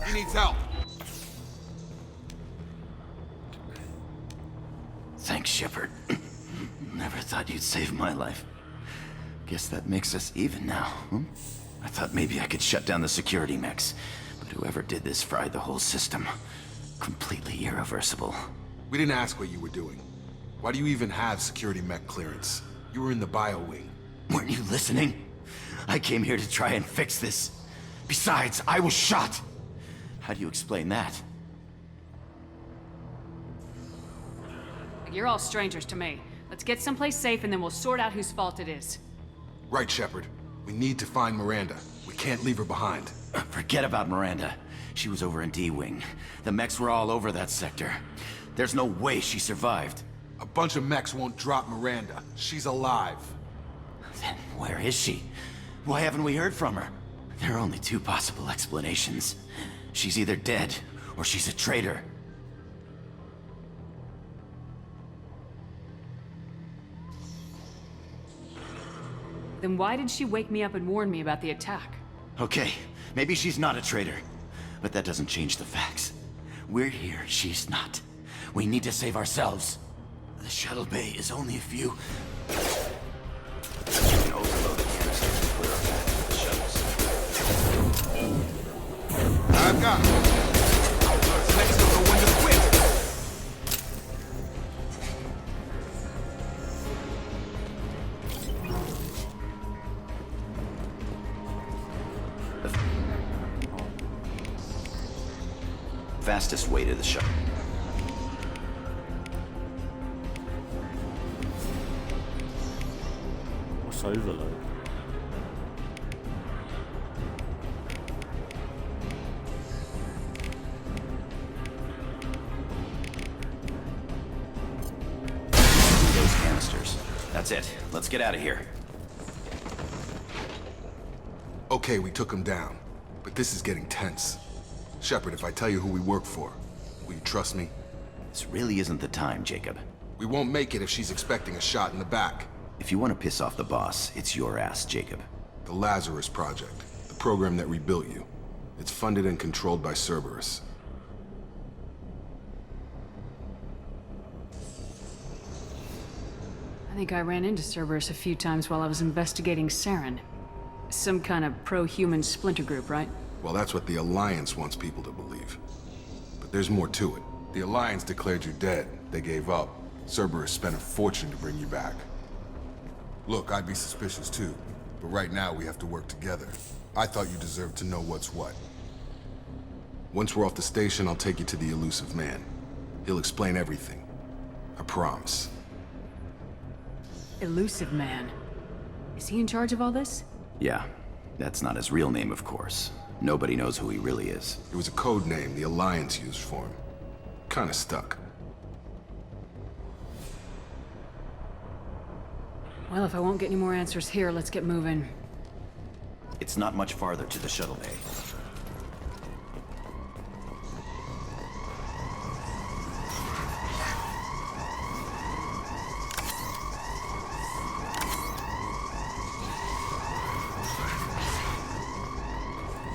He needs help. Thanks, Shepard. Never thought you'd save my life. Guess that makes us even now, huh? I thought maybe I could shut down the security mechs, but whoever did this fried the whole system. Completely irreversible. We didn't ask what you were doing. Why do you even have security mech clearance? You were in the bio wing. Weren't you listening? I came here to try and fix this. Besides, I was shot. How do you explain that? You're all strangers to me. Let's get someplace safe and then we'll sort out whose fault it is. Right, Shepard. We need to find Miranda. We can't leave her behind. Forget about Miranda. She was over in D-Wing. The mechs were all over that sector. There's no way she survived. A bunch of mechs won't drop Miranda. She's alive. Then where is she? Why haven't we heard from her? There are only two possible explanations. She's either dead, or she's a traitor. Then why did she wake me up and warn me about the attack? Okay, maybe she's not a traitor, but that doesn't change the facts. We're here, she's not. We need to save ourselves. The shuttle bay is only a few... You can overload the canister to clear a path to the shuttles. I've got it. Next to the window quick. fastest way to the shuttle. What's overload? Those canisters. That's it. Let's get out of here. Okay, we took him down. But this is getting tense. Shepard, if I tell you who we work for, will you trust me? This really isn't the time, Jacob. We won't make it if she's expecting a shot in the back. If you want to piss off the boss, it's your ass, Jacob. The Lazarus Project. The program that rebuilt you. It's funded and controlled by Cerberus. I think I ran into Cerberus a few times while I was investigating Saren. Some kind of pro-human splinter group, right? Well, that's what the Alliance wants people to believe. But there's more to it. The Alliance declared you dead. They gave up. Cerberus spent a fortune to bring you back. Look, I'd be suspicious too. But right now, we have to work together. I thought you deserved to know what's what. Once we're off the station, I'll take you to the elusive man. He'll explain everything. I promise. Elusive Man. Is he in charge of all this? Yeah. That's not his real name, of course. Nobody knows who he really is. It was a code name the Alliance used for him. Kinda stuck. Well, if I won't get any more answers here, let's get moving. It's not much farther to the shuttle bay.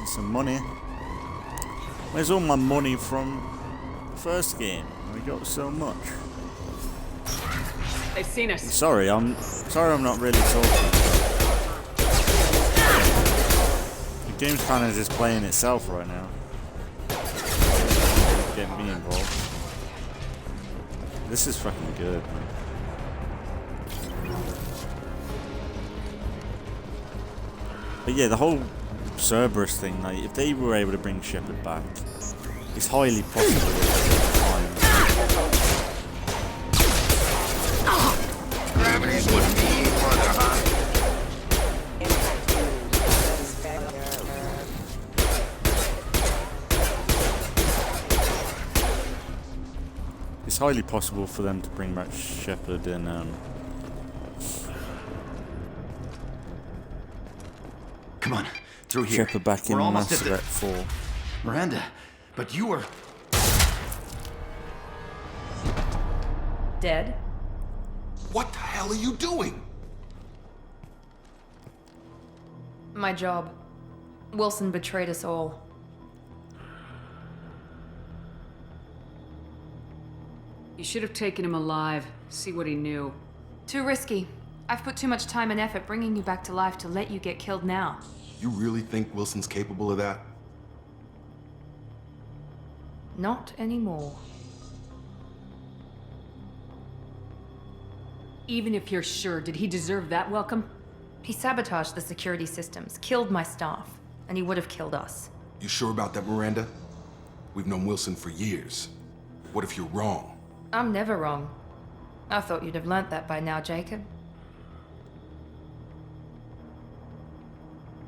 Some money. Where's all my money from the first game? We got so much. They've seen us. Sorry, I'm not really talking. The game's kind of just playing itself right now. Getting me involved. This is fucking good, man. But yeah, the whole Cerberus thing, like, if they were able to bring Shepard back, it's highly possible. Gravity's what me, mother. It's highly possible for them to bring back Shepard and Come on, through here. Shepard back in MassEffect 4. Miranda, but you were... Dead? What the hell are you doing? My job. Wilson betrayed us all. You should have taken him alive, see what he knew. Too risky. I've put too much time and effort bringing you back to life to let you get killed now. You really think Wilson's capable of that? Not anymore. Even if you're sure, did he deserve that welcome? He sabotaged the security systems, killed my staff, and he would have killed us. You sure about that, Miranda? We've known Wilson for years. What if you're wrong? I'm never wrong. I thought you'd have learnt that by now, Jacob.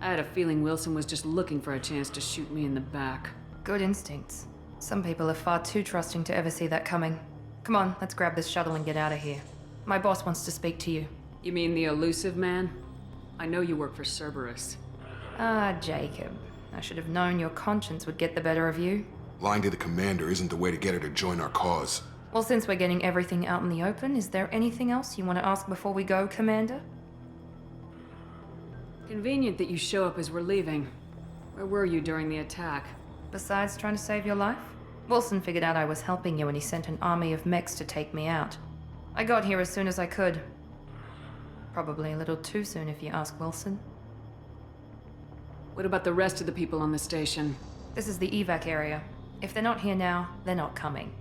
I had a feeling Wilson was just looking for a chance to shoot me in the back. Good instincts. Some people are far too trusting to ever see that coming. Come on, let's grab this shuttle and get out of here. My boss wants to speak to you. You mean the elusive man? I know you work for Cerberus. Ah, Jacob. I should have known your conscience would get the better of you. Lying to the commander isn't the way to get her to join our cause. Well, since we're getting everything out in the open, is there anything else you want to ask before we go, Commander? Convenient that you show up as we're leaving. Where were you during the attack? Besides trying to save your life? Wilson figured out I was helping you and he sent an army of mechs to take me out. I got here as soon as I could. Probably a little too soon if you ask Wilson. What about the rest of the people on the station? This is the evac area. If they're not here now, they're not coming.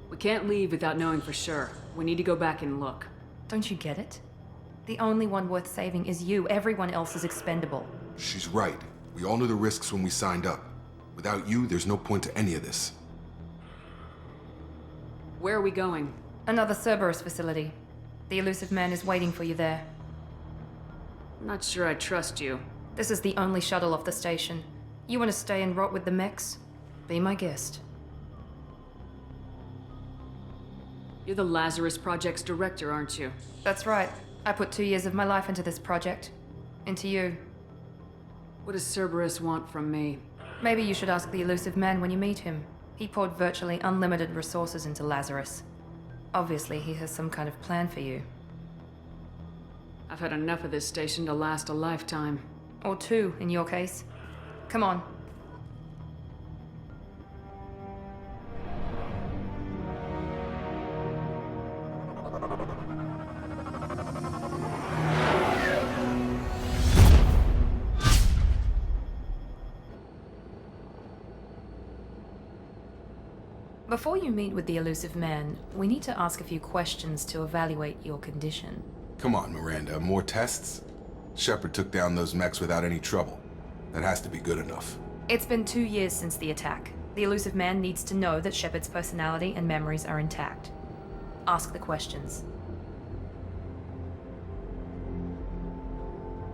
We can't leave without knowing for sure. We need to go back and look. Don't you get it? The only one worth saving is you. Everyone else is expendable. She's right. We all knew the risks when we signed up. Without you, there's no point to any of this. Where are we going? Another Cerberus facility. The elusive man is waiting for you there. I'm not sure I trust you. This is the only shuttle off the station. You want to stay and rot with the mechs? Be my guest. You're the Lazarus Project's director, aren't you? That's right. I put 2 years of my life into this project. Into you. What does Cerberus want from me? Maybe you should ask the elusive man when you meet him. He poured virtually unlimited resources into Lazarus. Obviously, he has some kind of plan for you. I've had enough of this station to last a lifetime. Or 2, in your case. Come on. Before you meet with the elusive man, we need to ask a few questions to evaluate your condition. Come on, Miranda, more tests? Shepard took down those mechs without any trouble. That has to be good enough. It's been 2 years since the attack. The elusive man needs to know that Shepard's personality and memories are intact. Ask the questions.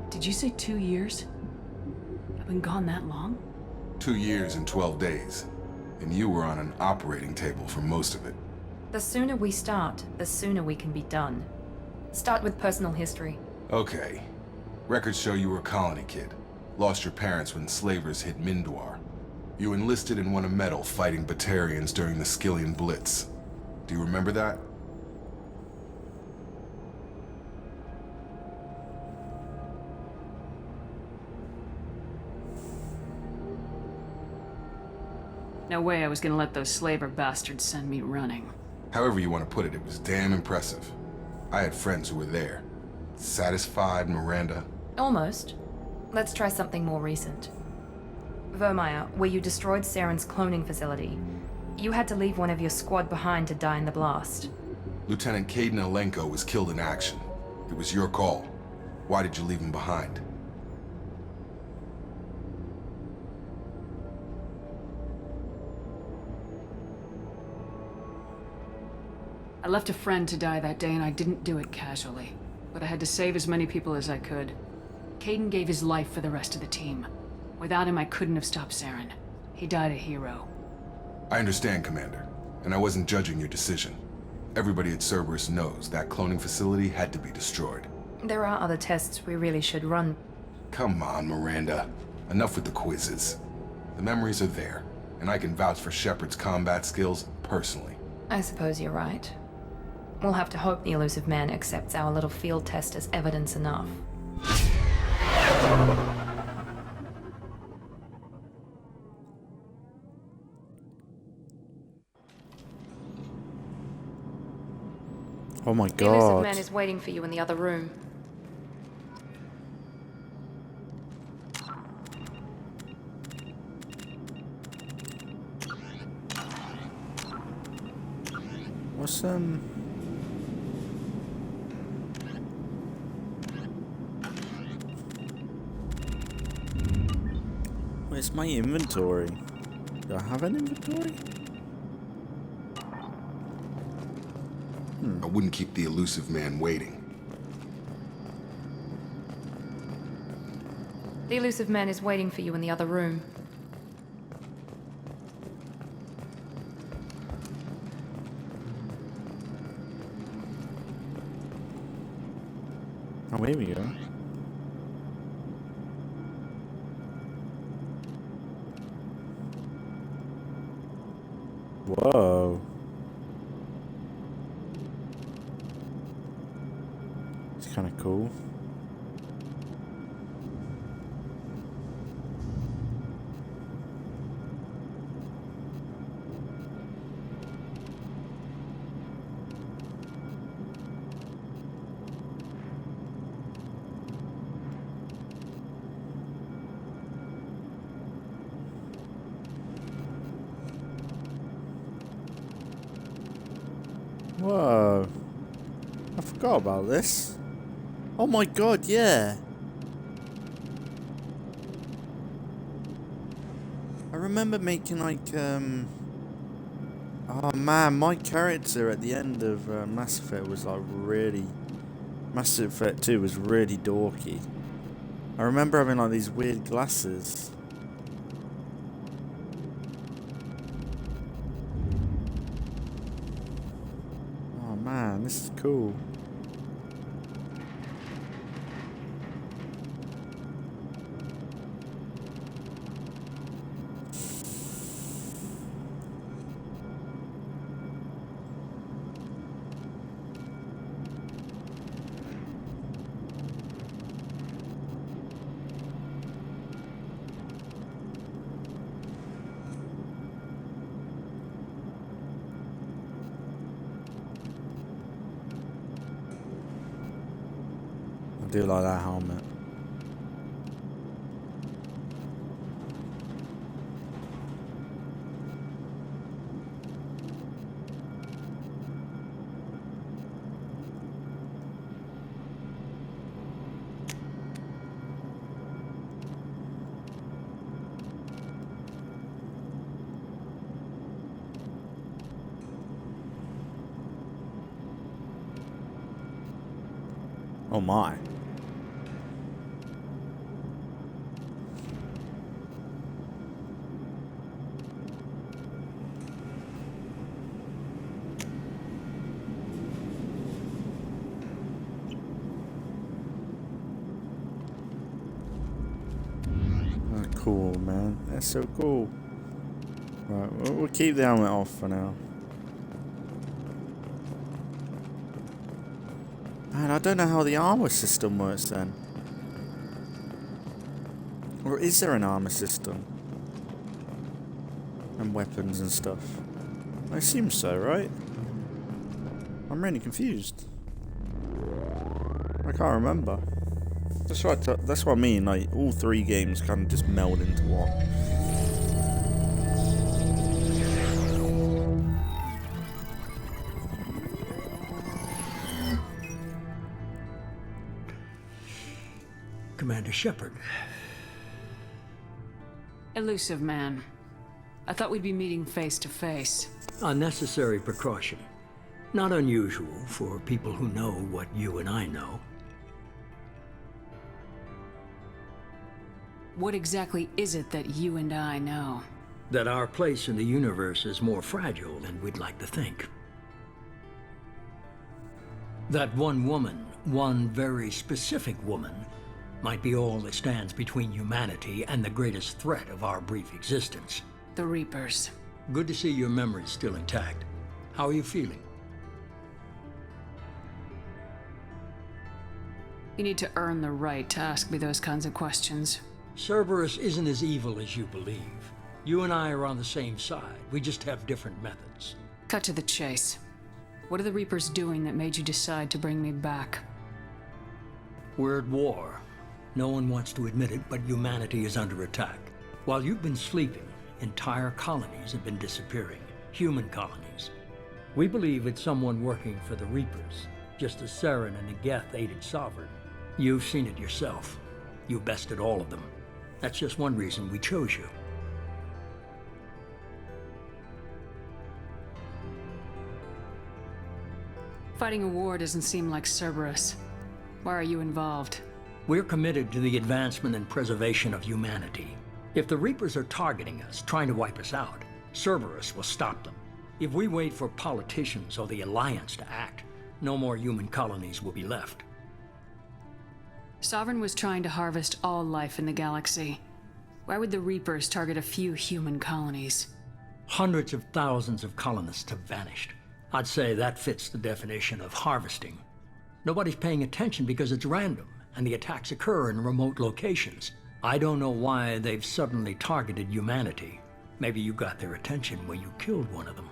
Did you say 2 years? I've been gone that long? 2 years and 12 days. And you were on an operating table for most of it. The sooner we start, the sooner we can be done. Start with personal history. Okay. Records show you were a colony kid. Lost your parents when slavers hit Mindwar. You enlisted and won a medal fighting Batarians during the Skillian Blitz. Do you remember that? No way I was gonna let those slaver bastards send me running. However you want to put it, it was damn impressive. I had friends who were there. Satisfied, Miranda? Almost. Let's try something more recent. Vermeer, where you destroyed Saren's cloning facility. You had to leave one of your squad behind to die in the blast. Lieutenant Caden Alenko was killed in action. It was your call. Why did you leave him behind? I left a friend to die that day and I didn't do it casually. But I had to save as many people as I could. Caden gave his life for the rest of the team. Without him, I couldn't have stopped Saren. He died a hero. I understand, Commander. And I wasn't judging your decision. Everybody at Cerberus knows that cloning facility had to be destroyed. There are other tests we really should run. Come on, Miranda. Enough with the quizzes. The memories are there, and I can vouch for Shepard's combat skills personally. I suppose you're right. We'll have to hope the elusive man accepts our little field test as evidence enough. Oh my The elusive god. man is waiting for you in the other room. What's Where's my inventory? Do I have an inventory? I wouldn't keep the elusive man waiting. The elusive man is waiting for you in the other room. Oh, here we go. Whoa. It's kind of cool. Whoa. I forgot about this. Oh my god, yeah. remember making like oh man, my character at the end of Mass Effect was like really... Mass Effect 2 was really dorky. I remember having like these weird glasses. Oh man, this is cool. I do like that helmet. Oh my. Cool, man. That's so cool. Right, we'll keep the helmet off for now. Man, I don't know how the armor system works then. Or is there an armor system? And weapons and stuff? I assume so, right? I'm really confused. I can't remember. That's what I mean, like, all three games kind of just meld into one. Commander Shepard. Elusive man. I thought we'd be meeting face to face. Unnecessary precaution. Not unusual for people who know what you and I know. What exactly is it that you and I know? That our place in the universe is more fragile than we'd like to think. That one woman, one very specific woman, might be all that stands between humanity and the greatest threat of our brief existence. The Reapers. Good to see your memory's still intact. How are you feeling? You need to earn the right to ask me those kinds of questions. Cerberus isn't as evil as you believe. You and I are on the same side. We just have different methods. Cut to the chase. What are the Reapers doing that made you decide to bring me back? We're at war. No one wants to admit it, but humanity is under attack. While you've been sleeping, entire colonies have been disappearing. Human colonies. We believe it's someone working for the Reapers, just as Saren and the Geth aided Sovereign. You've seen it yourself. You bested all of them. That's just one reason we chose you. Fighting a war doesn't seem like Cerberus. Why are you involved? We're committed to the advancement and preservation of humanity. If the Reapers are targeting us, trying to wipe us out, Cerberus will stop them. If we wait for politicians or the Alliance to act, no more human colonies will be left. Sovereign was trying to harvest all life in the galaxy. Why would the Reapers target a few human colonies? Hundreds of thousands of colonists have vanished. I'd say that fits the definition of harvesting. Nobody's paying attention because it's random, and the attacks occur in remote locations. I don't know why they've suddenly targeted humanity. Maybe you got their attention when you killed one of them.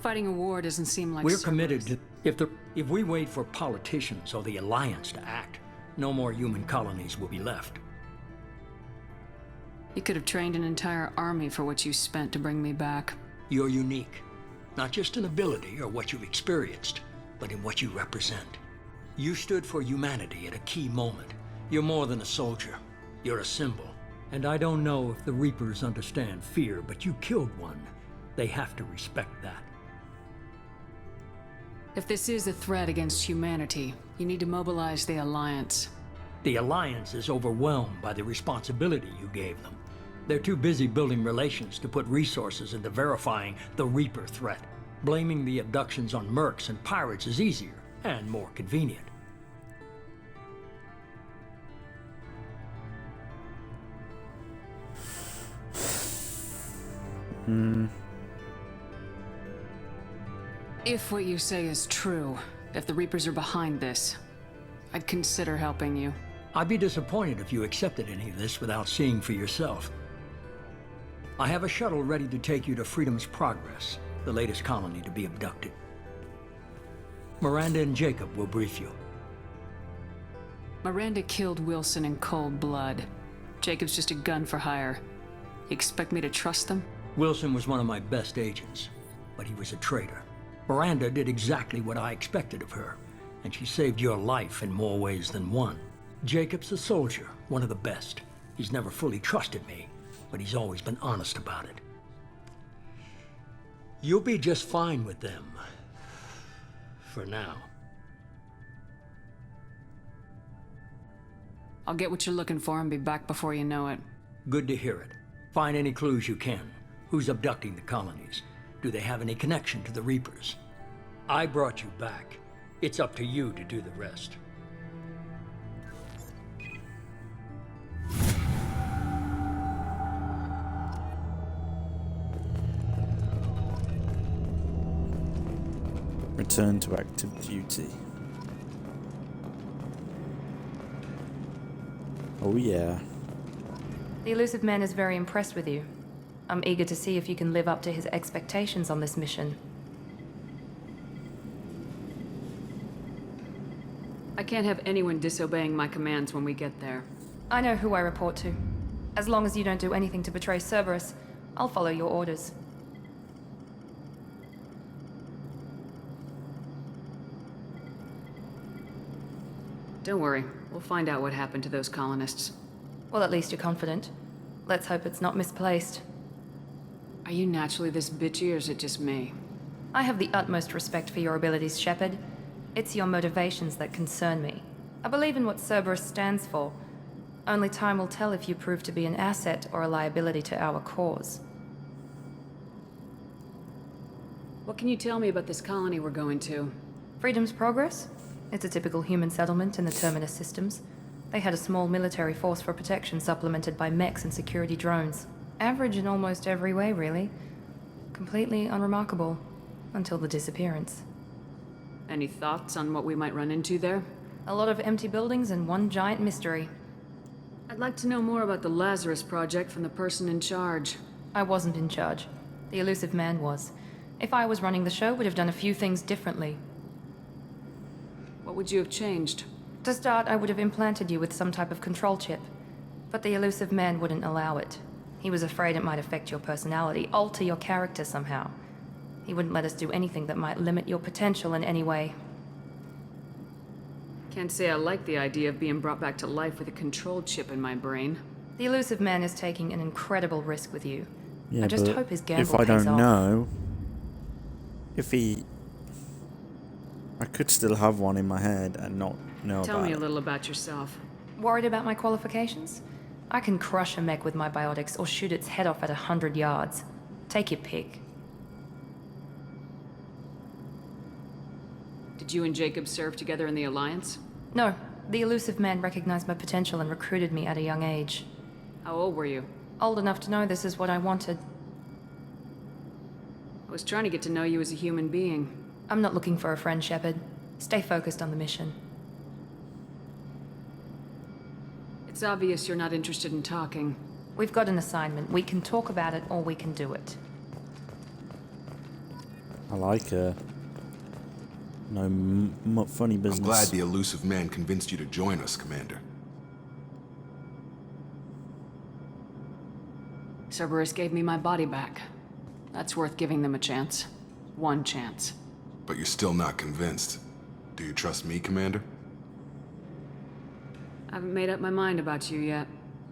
Fighting a war doesn't seem like We're Cerberus. committed to... If we wait for politicians or the Alliance to act, no more human colonies will be left. You could have trained an entire army for what you spent to bring me back. You're unique. Not just in ability or what you've experienced, but in what you represent. You stood for humanity at a key moment. You're more than a soldier. You're a symbol. And I don't know if the Reapers understand fear, but you killed one. They have to respect that. If this is a threat against humanity, you need to mobilize the Alliance. The Alliance is overwhelmed by the responsibility you gave them. They're too busy building relations to put resources into verifying the Reaper threat. Blaming the abductions on mercs and pirates is easier and more convenient. If what you say is true, if the Reapers are behind this, I'd consider helping you. I'd be disappointed if you accepted any of this without seeing for yourself. I have a shuttle ready to take you to Freedom's Progress, the latest colony to be abducted. Miranda and Jacob will brief you. Miranda killed Wilson in cold blood. Jacob's just a gun for hire. You expect me to trust them? Wilson was one of my best agents, but he was a traitor. Miranda did exactly what I expected of her, and she saved your life in more ways than one. Jacob's a soldier, one of the best. He's never fully trusted me, but he's always been honest about it. You'll be just fine with them. For now. I'll get what you're looking for and be back before you know it. Good to hear it. Find any clues you can. Who's abducting the colonies? Do they have any connection to the Reapers? I brought you back. It's up to you to do the rest. Return to active duty. Oh yeah. The elusive man is very impressed with you. I'm eager to see if you can live up to his expectations on this mission. I can't have anyone disobeying my commands when we get there. I know who I report to. As long as you don't do anything to betray Cerberus, I'll follow your orders. Don't worry, we'll find out what happened to those colonists. Well, at least you're confident. Let's hope it's not misplaced. Are you naturally this bitchy, or is it just me? I have the utmost respect for your abilities, Shepard. It's your motivations that concern me. I believe in what Cerberus stands for. Only time will tell if you prove to be an asset or a liability to our cause. What can you tell me about this colony we're going to? Freedom's Progress? It's a typical human settlement in the Terminus systems. They had a small military force for protection supplemented by mechs and security drones. Average in almost every way, really. Completely unremarkable. Until the disappearance. Any thoughts on what we might run into there? A lot of empty buildings and one giant mystery. I'd like to know more about the Lazarus Project from the person in charge. I wasn't in charge. The elusive man was. If I was running the show, would have done a few things differently. What would you have changed? To start, I would have implanted you with some type of control chip. But the elusive man wouldn't allow it. He was afraid it might affect your personality, alter your character somehow. He wouldn't let us do anything that might limit your potential in any way. Can't say I like the idea of being brought back to life with a control chip in my brain. The elusive man is taking an incredible risk with you. Yeah, I just but hope his gamble if I pays don't off. know, I could still have one in my head and not know Tell about me it. a little about yourself. Worried about my qualifications? I can crush a mech with my biotics or shoot its head off at 100 yards. Take your pick. Did you and Jacob serve together in the Alliance? No, the elusive man recognized my potential and recruited me at a young age. How old were you? Old enough to know this is what I wanted. I was trying to get to know you as a human being. I'm not looking for a friend, Shepard. Stay focused on the mission. It's obvious you're not interested in talking. We've got an assignment. We can talk about it or we can do it. I like her. No funny business. I'm glad the elusive man convinced you to join us, Commander. Cerberus gave me my body back. That's worth giving them a chance. One chance. But you're still not convinced. Do you trust me, Commander? I haven't made up my mind about you yet.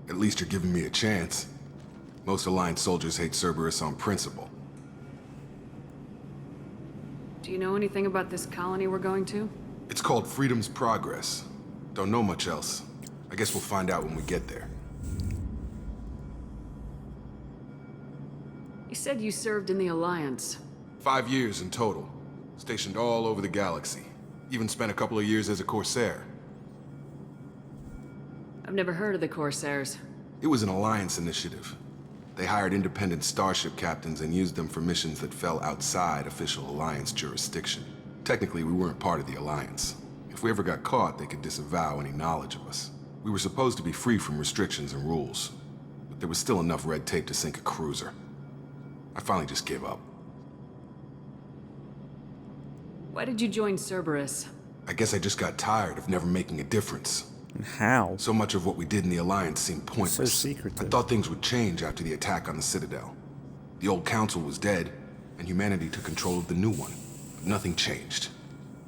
At least you're giving me a chance. Most Alliance soldiers hate Cerberus on principle. Do you know anything about this colony we're going to? It's called Freedom's Progress. Don't know much else. I guess we'll find out when we get there. You said you served in the Alliance. 5 years in total. Stationed all over the galaxy. Even spent a couple of years as a Corsair. I've never heard of the Corsairs. It was an Alliance initiative. They hired independent starship captains and used them for missions that fell outside official Alliance jurisdiction. Technically, we weren't part of the Alliance. If we ever got caught, they could disavow any knowledge of us. We were supposed to be free from restrictions and rules, but there was still enough red tape to sink a cruiser. I finally just gave up. Why did you join Cerberus? I guess I just got tired of never making a difference. And how? So much of what we did in the Alliance seemed pointless. So secretive. I thought things would change after the attack on the Citadel. The old council was dead, and humanity took control of the new one. But nothing changed.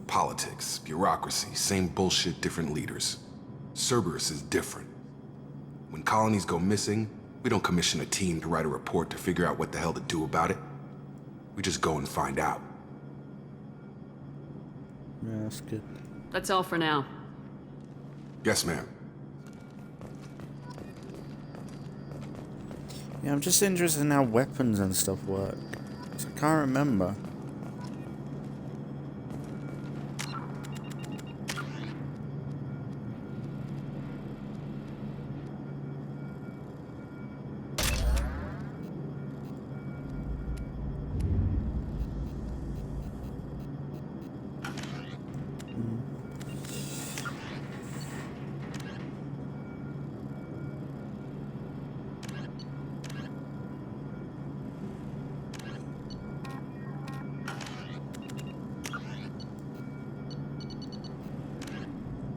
Politics, bureaucracy, same bullshit, different leaders. Cerberus is different. When colonies go missing, we don't commission a team to write a report to figure out what the hell to do about it. We just go and find out. Yeah, that's good. That's all for now. Yes, ma'am. Yeah, I'm just interested in how weapons and stuff work. 'Cause I can't remember.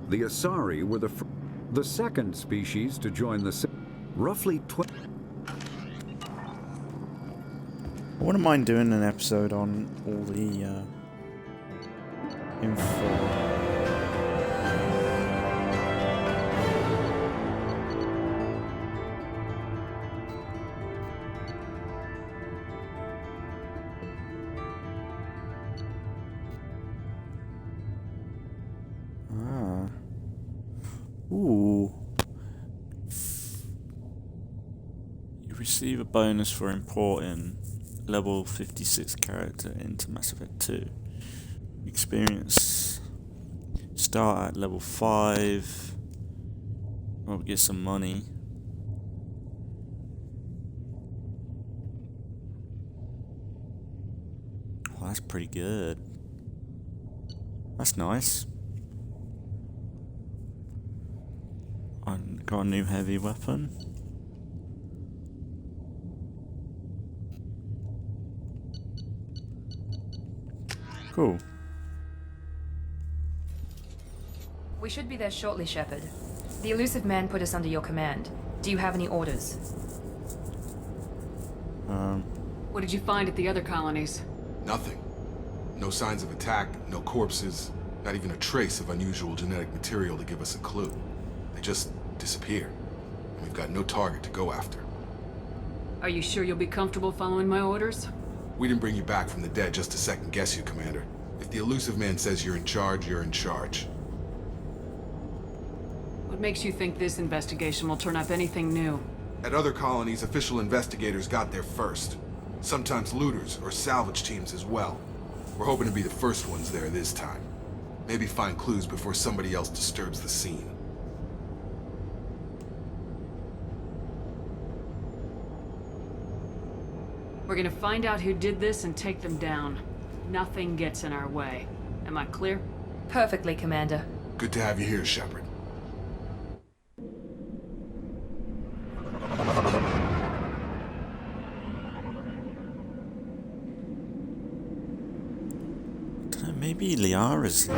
The Asari were the second species to join the roughly 20. I wouldn't mind doing an episode on all the info. Ooh. You receive a bonus for importing level 56 character into Mass Effect 2. Experience start at level 5. We'll get some money. Oh, that's pretty good. That's nice. I got a new heavy weapon. Cool. We should be there shortly, Shepard. The elusive man put us under your command. Do you have any orders? What did you find at the other colonies? Nothing. No signs of attack, no corpses, not even a trace of unusual genetic material to give us a clue. They just disappear. And we've got no target to go after. Are you sure you'll be comfortable following my orders? We didn't bring you back from the dead just to second guess you, Commander. If the elusive man says you're in charge, you're in charge. What makes you think this investigation will turn up anything new? At other colonies, official investigators got there first. Sometimes looters or salvage teams as well. We're hoping to be the first ones there this time. Maybe find clues before somebody else disturbs the scene. We're gonna find out who did this and take them down. Nothing gets in our way. Am I clear? Perfectly, Commander. Good to have you here, Shepard. Maybe Liara's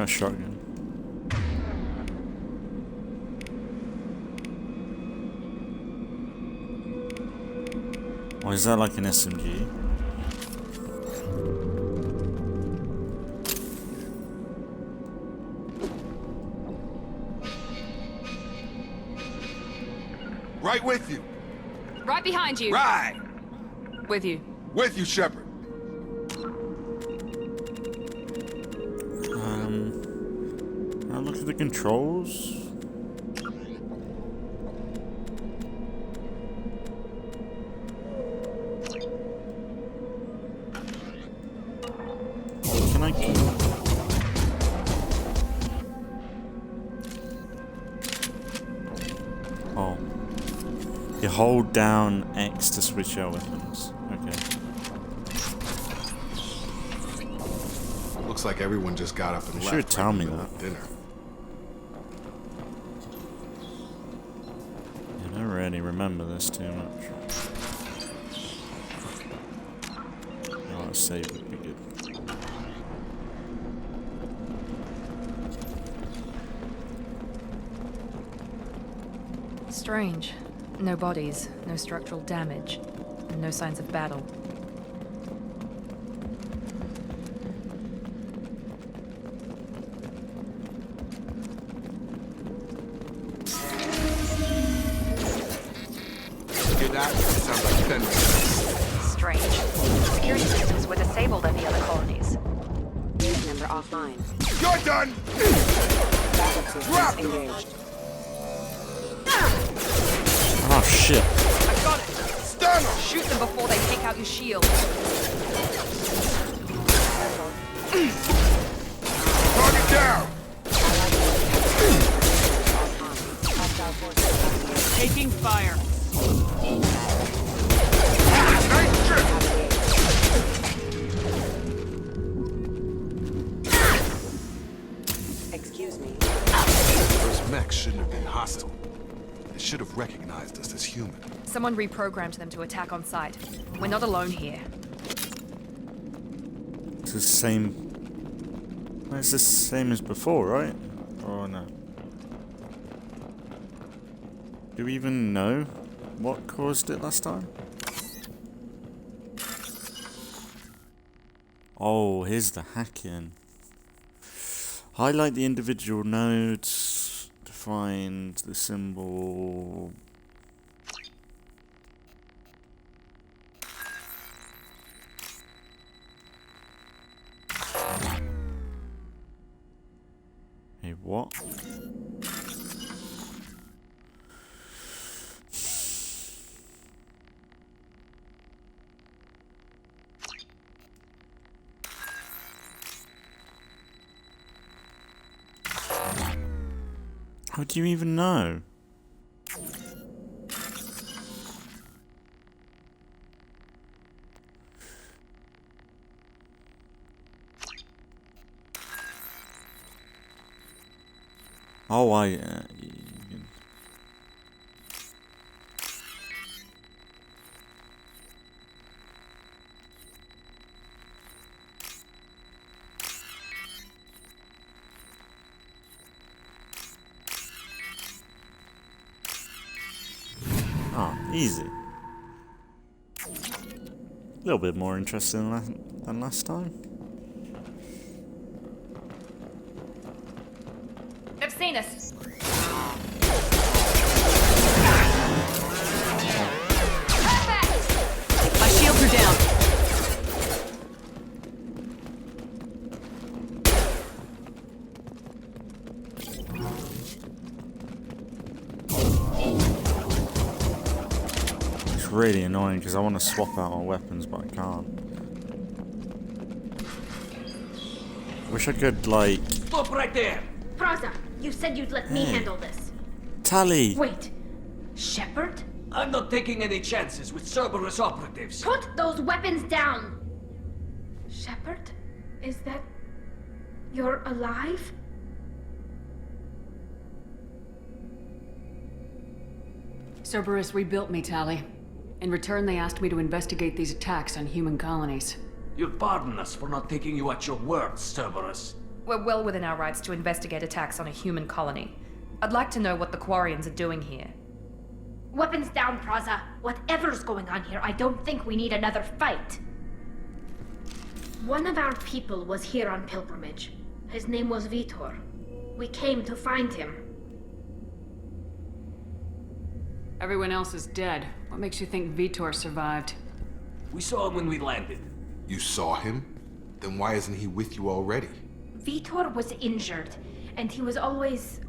got a shotgun. Or is that like an SMG? Right with you. Right behind you. Right. With you. With you, Shepard. I'll look at the controls. Can I? Oh. You hold down X to switch out weapons. Okay. Looks like everyone just got up and left. You should tell me right in the that. middle of dinner. I don't really remember this too much. Oh, a save would be good. Strange. No bodies, no structural damage, and no signs of battle. Hear that? Sounds like thunder. Strange. Security systems were disabled at the other colonies. Unit member offline. You're done! Backup systems engaged. Oh shit. I got it. Stun them! Shoot them before they take out your shield. Target down! Taking fire. Nice trip! Excuse me. Those mechs shouldn't have been hostile. They should have recognized us as human. Someone reprogrammed them to attack on sight. We're not alone here. It's the same. Well, it's the same as before, right? Or no? Do we even know what caused it last time? Oh, here's the hacking. Highlight the individual nodes to find the symbol. Hey, what? How do you even know? Oh, you can... Oh, easy. A little bit more interesting than last time. They've seen us. Perfect! My shields are down. It's really annoying because I want to swap out my weapons, but I can't. Wish I could, like... Stop right there! Praza, you said you'd let me Hey. handle this. Tally! Wait. Shepard? I'm not taking any chances with Cerberus operatives. Put those weapons down! Shepard? Is that... you're alive? Cerberus rebuilt me, Tally. In return, they asked me to investigate these attacks on human colonies. You'll pardon us for not taking you at your word, Cerberus. We're well within our rights to investigate attacks on a human colony. I'd like to know what the Quarians are doing here. Weapons down, Praza. Whatever's going on here, I don't think we need another fight. One of our people was here on pilgrimage. His name was Vitor. We came to find him. Everyone else is dead. What makes you think Vitor survived? We saw him when we landed. You saw him? Then why isn't he with you already? Vitor was injured, and he was always,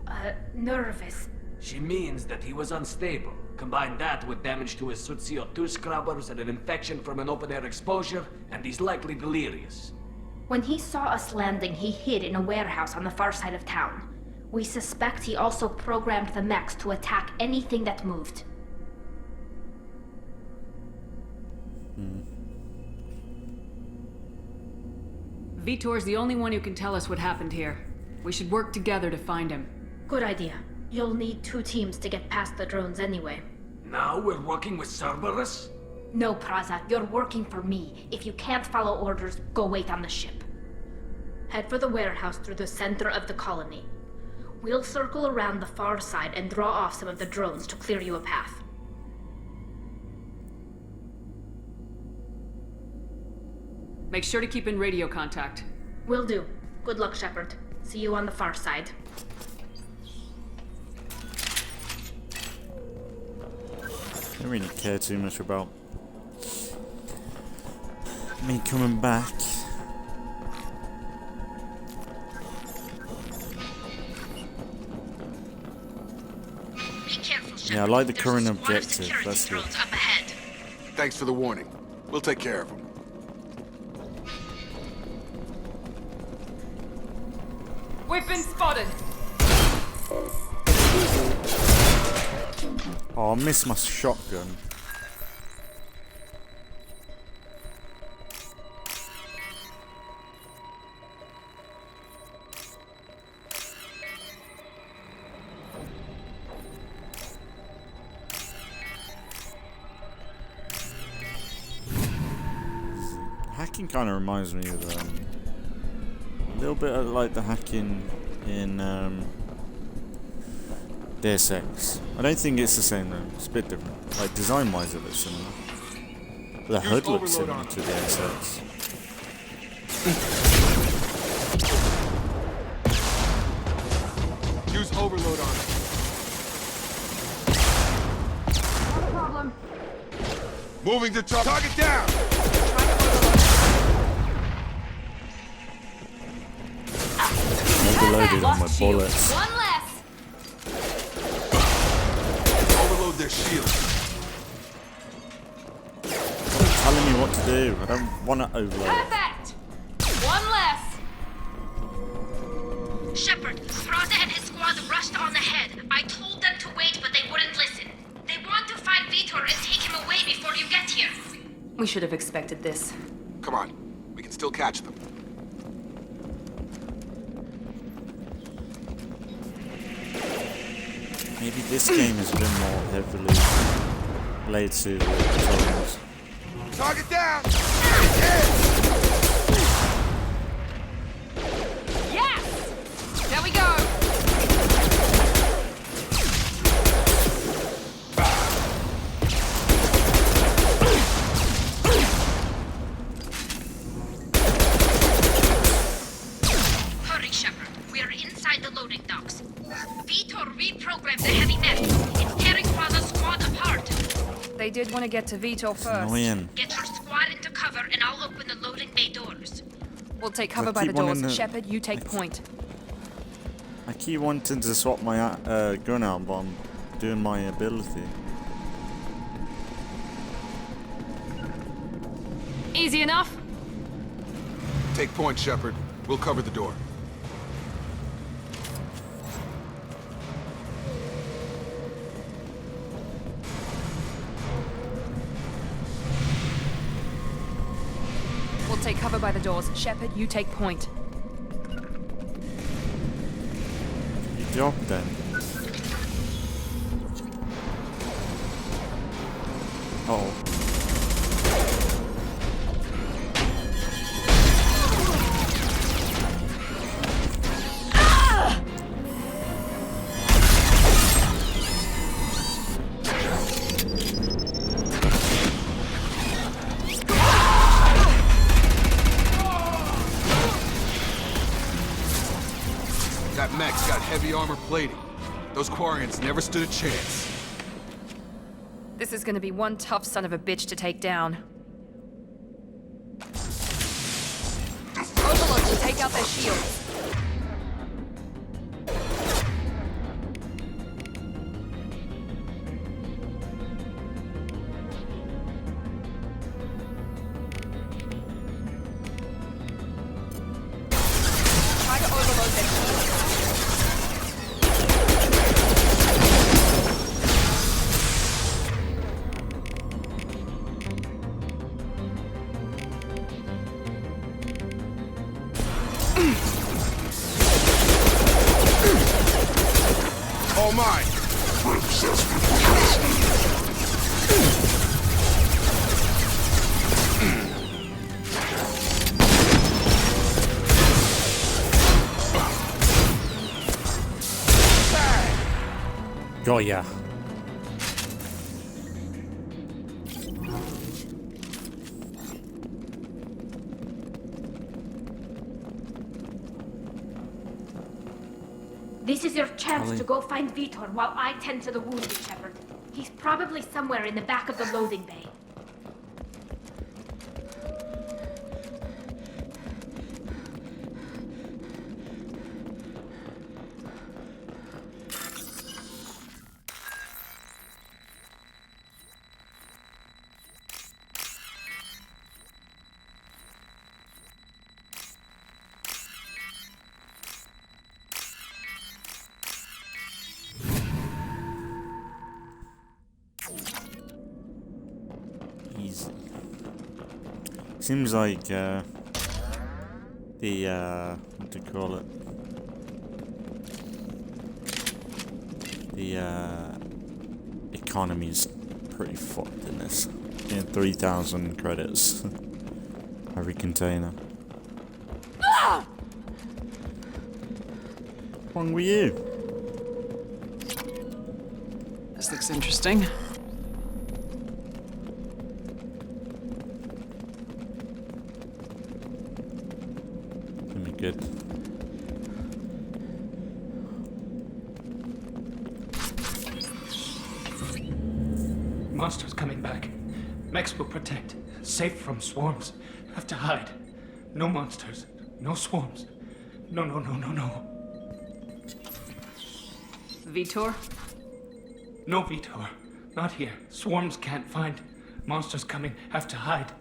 nervous. She means that he was unstable. Combine that with damage to his suit CO2 scrubbers and an infection from an open-air exposure, and he's likely delirious. When he saw us landing, he hid in a warehouse on the far side of town. We suspect he also programmed the mechs to attack anything that moved. Vitor's the only one who can tell us what happened here. We should work together to find him. Good idea. You'll need 2 teams to get past the drones anyway. Now we're working with Cerberus? No, Praza, you're working for me. If you can't follow orders, go wait on the ship. Head for the warehouse through the center of the colony. We'll circle around the far side and draw off some of the drones to clear you a path. Make sure to keep in radio contact. Will do. Good luck, Shepard. See you on the far side. I don't really care too much about me coming back. Be careful, Shepard. Yeah, I like the There's current a squad of objective. security That's good. drones up ahead. Thanks for the warning. We'll take care of him. We've been spotted. Oh, I missed my shotgun. Hacking kind of reminds me of a little bit of like the hacking in Deus Ex. I don't think it's the same though. It's a bit different. Like design-wise, it looks similar. But the HUD looks similar to Deus Ex. Use overload on it. Not a problem. Moving to target down. Overloaded on my bullets. One less. Overload their shield. Telling me what to do. I don't want to overload. Perfect. One less. Shepard, Praza and his squad rushed on ahead. I told them to wait, but they wouldn't listen. They want to find Vitor and take him away before you get here. We should have expected this. Come on. We can still catch them. Maybe this game is a bit more heavily laid to the controls. Target down. Yes. There we go. Hurry, Shepard. We are inside the loading docks. Vitor reprogrammed the heavy mech. It's tearing Praza's squad apart. They did want to get to Vitor first. Annoying. Get your squad into cover and I'll open the loading bay doors. We'll take cover by the keep wanting doors. to- Shepard, you take point. I keep wanting to swap my gun out, but I'm doing my ability. Easy enough. Take point, Shepard. We'll cover the door. We'll take cover by the doors. Shepard, you take point. You job then. Oh. mech's got heavy armor plating. Those Quarians never stood a chance. This is gonna be one tough son of a bitch to take down. Overload to take out their shields. Try to overload their shields. All mine. Got ya. This is your chance to go find Vitor while I tend to the wounded, Shepard. He's probably somewhere in the back of the loading bay. Easy. Seems like the what do you call it? The economy's pretty fucked in this. Yeah, 3,000 credits every container. What's wrong with you? This looks interesting. Good. Monsters coming back. Mechs will protect. Safe from swarms. Have to hide. No monsters. No swarms. No. Vitor? No Vitor. Not here. Swarms can't find. Monsters coming. Have to hide.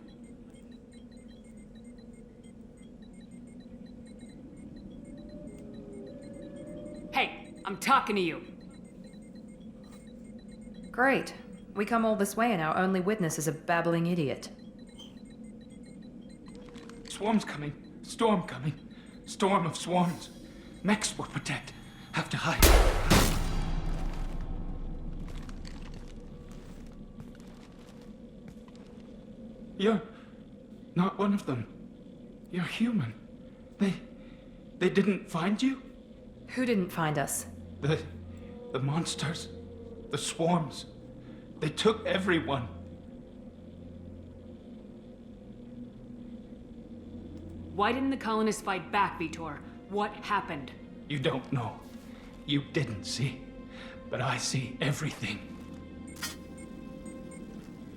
Hey, I'm talking to you. Great. We come all this way and our only witness is a babbling idiot. Swarms coming. Storm coming. Storm of swarms. Mechs will protect. Have to hide. You're not one of them. You're human. They didn't find you? Who didn't find us? The monsters. The swarms. They took everyone. Why didn't the colonists fight back, Vitor? What happened? You don't know. You didn't see. But I see everything.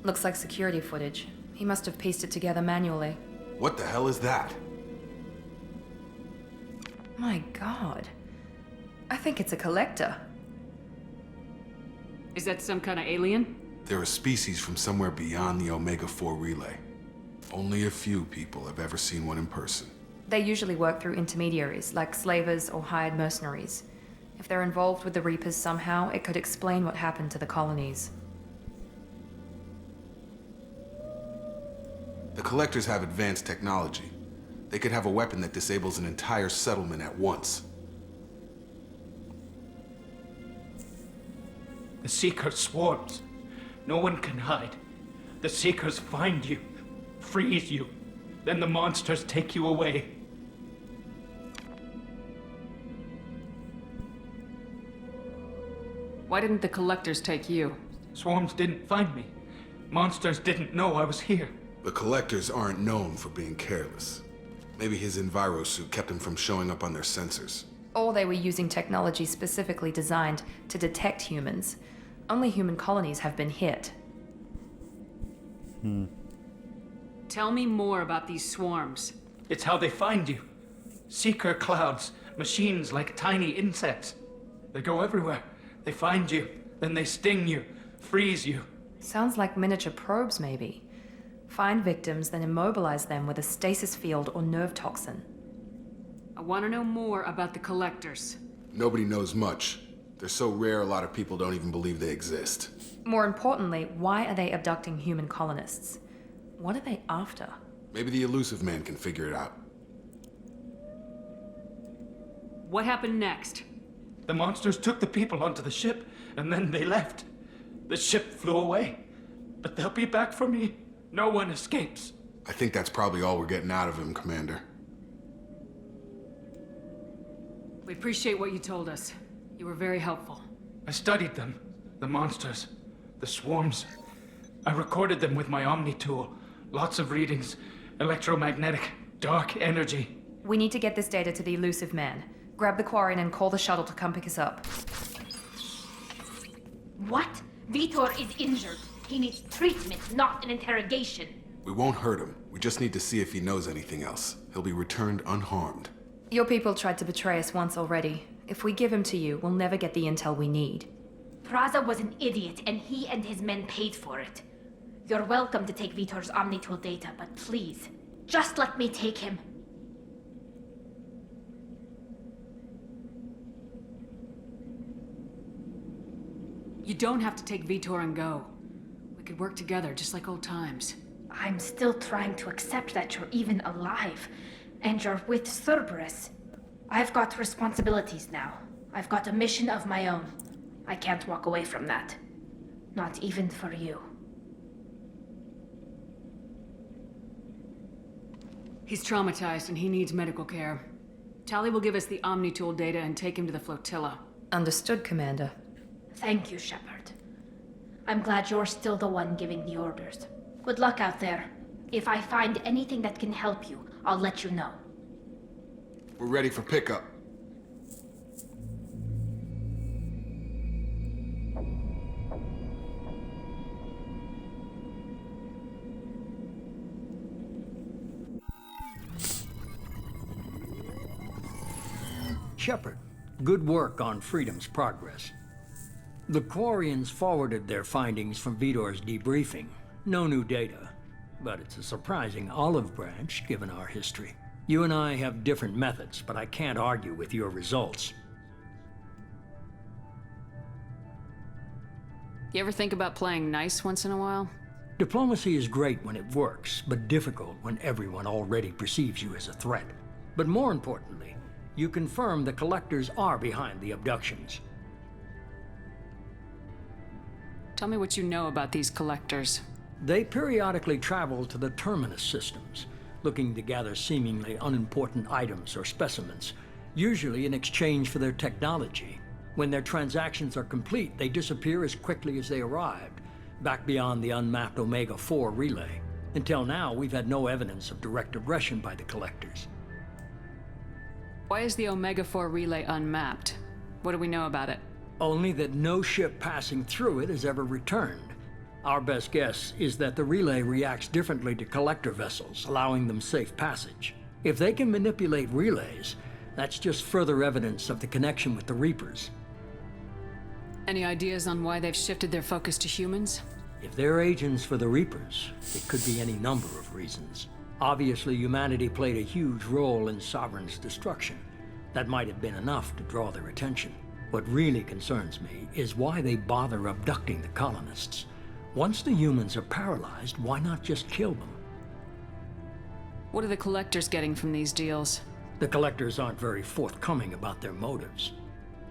Looks like security footage. He must have pieced it together manually. What the hell is that? My God. I think it's a collector. Is that some kind of alien? They're a species from somewhere beyond the Omega-4 relay. Only a few people have ever seen one in person. They usually work through intermediaries, like slavers or hired mercenaries. If they're involved with the Reapers somehow, it could explain what happened to the colonies. The Collectors have advanced technology. They could have a weapon that disables an entire settlement at once. The Seeker swarms. No one can hide. The Seekers find you, freeze you, then the monsters take you away. Why didn't the Collectors take you? Swarms didn't find me. Monsters didn't know I was here. The Collectors aren't known for being careless. Maybe his enviro suit kept him from showing up on their sensors. Or they were using technology specifically designed to detect humans. Only human colonies have been hit. Tell me more about these swarms. It's how they find you. Seeker clouds, machines like tiny insects. They go everywhere. They find you, then they sting you, freeze you. Sounds like miniature probes, maybe. Find victims, then immobilize them with a stasis field or nerve toxin. I want to know more about the collectors. Nobody knows much. They're so rare, a lot of people don't even believe they exist. More importantly, why are they abducting human colonists? What are they after? Maybe the elusive man can figure it out. What happened next? The monsters took the people onto the ship, and then they left. The ship flew away. But they'll be back for me. No one escapes. I think that's probably all we're getting out of him, Commander. We appreciate what you told us. You were very helpful. I studied them. The monsters. The swarms. I recorded them with my Omni tool. Lots of readings. Electromagnetic. Dark energy. We need to get this data to the elusive man. Grab the Quarian and call the shuttle to come pick us up. What? Vitor is injured. He needs treatment, not an interrogation. We won't hurt him. We just need to see if he knows anything else. He'll be returned unharmed. Your people tried to betray us once already. If we give him to you, we'll never get the intel we need. Praza was an idiot, and he and his men paid for it. You're welcome to take Vitor's Omnitool data, but please, just let me take him. You don't have to take Vitor and go. We could work together, just like old times. I'm still trying to accept that you're even alive, and you're with Cerberus. I've got responsibilities now. I've got a mission of my own. I can't walk away from that. Not even for you. He's traumatized and he needs medical care. Tali will give us the Omnitool data and take him to the flotilla. Understood, Commander. Thank you, Shepard. I'm glad you're still the one giving the orders. Good luck out there. If I find anything that can help you, I'll let you know. We're ready for pickup. Shepard, good work on Freedom's progress. The Quarians forwarded their findings from Vitor's debriefing. No new data, but it's a surprising olive branch given our history. You and I have different methods, but I can't argue with your results. You ever think about playing nice once in a while? Diplomacy is great when it works, but difficult when everyone already perceives you as a threat. But more importantly, you confirm the collectors are behind the abductions. Tell me what you know about these collectors. They periodically travel to the terminus systems, looking to gather seemingly unimportant items or specimens, usually in exchange for their technology. When their transactions are complete, they disappear as quickly as they arrived, back beyond the unmapped Omega-4 relay. Until now, we've had no evidence of direct aggression by the collectors. Why is the Omega-4 relay unmapped? What do we know about it? Only that no ship passing through it has ever returned. Our best guess is that the relay reacts differently to collector vessels, allowing them safe passage. If they can manipulate relays, that's just further evidence of the connection with the Reapers. Any ideas on why they've shifted their focus to humans? If they're agents for the Reapers, it could be any number of reasons. Obviously, humanity played a huge role in Sovereign's destruction. That might have been enough to draw their attention. What really concerns me is why they bother abducting the colonists. Once the humans are paralyzed, why not just kill them? What are the collectors getting from these deals? The collectors aren't very forthcoming about their motives.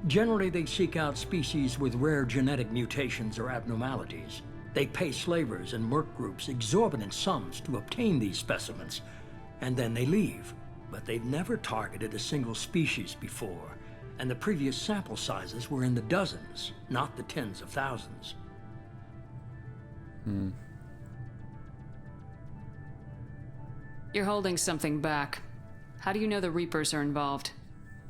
Generally, they seek out species with rare genetic mutations or abnormalities. They pay slavers and merc groups exorbitant sums to obtain these specimens, and then they leave. But they've never targeted a single species before, and the previous sample sizes were in the dozens, not the tens of thousands. You're holding something back. How do you know the Reapers are involved?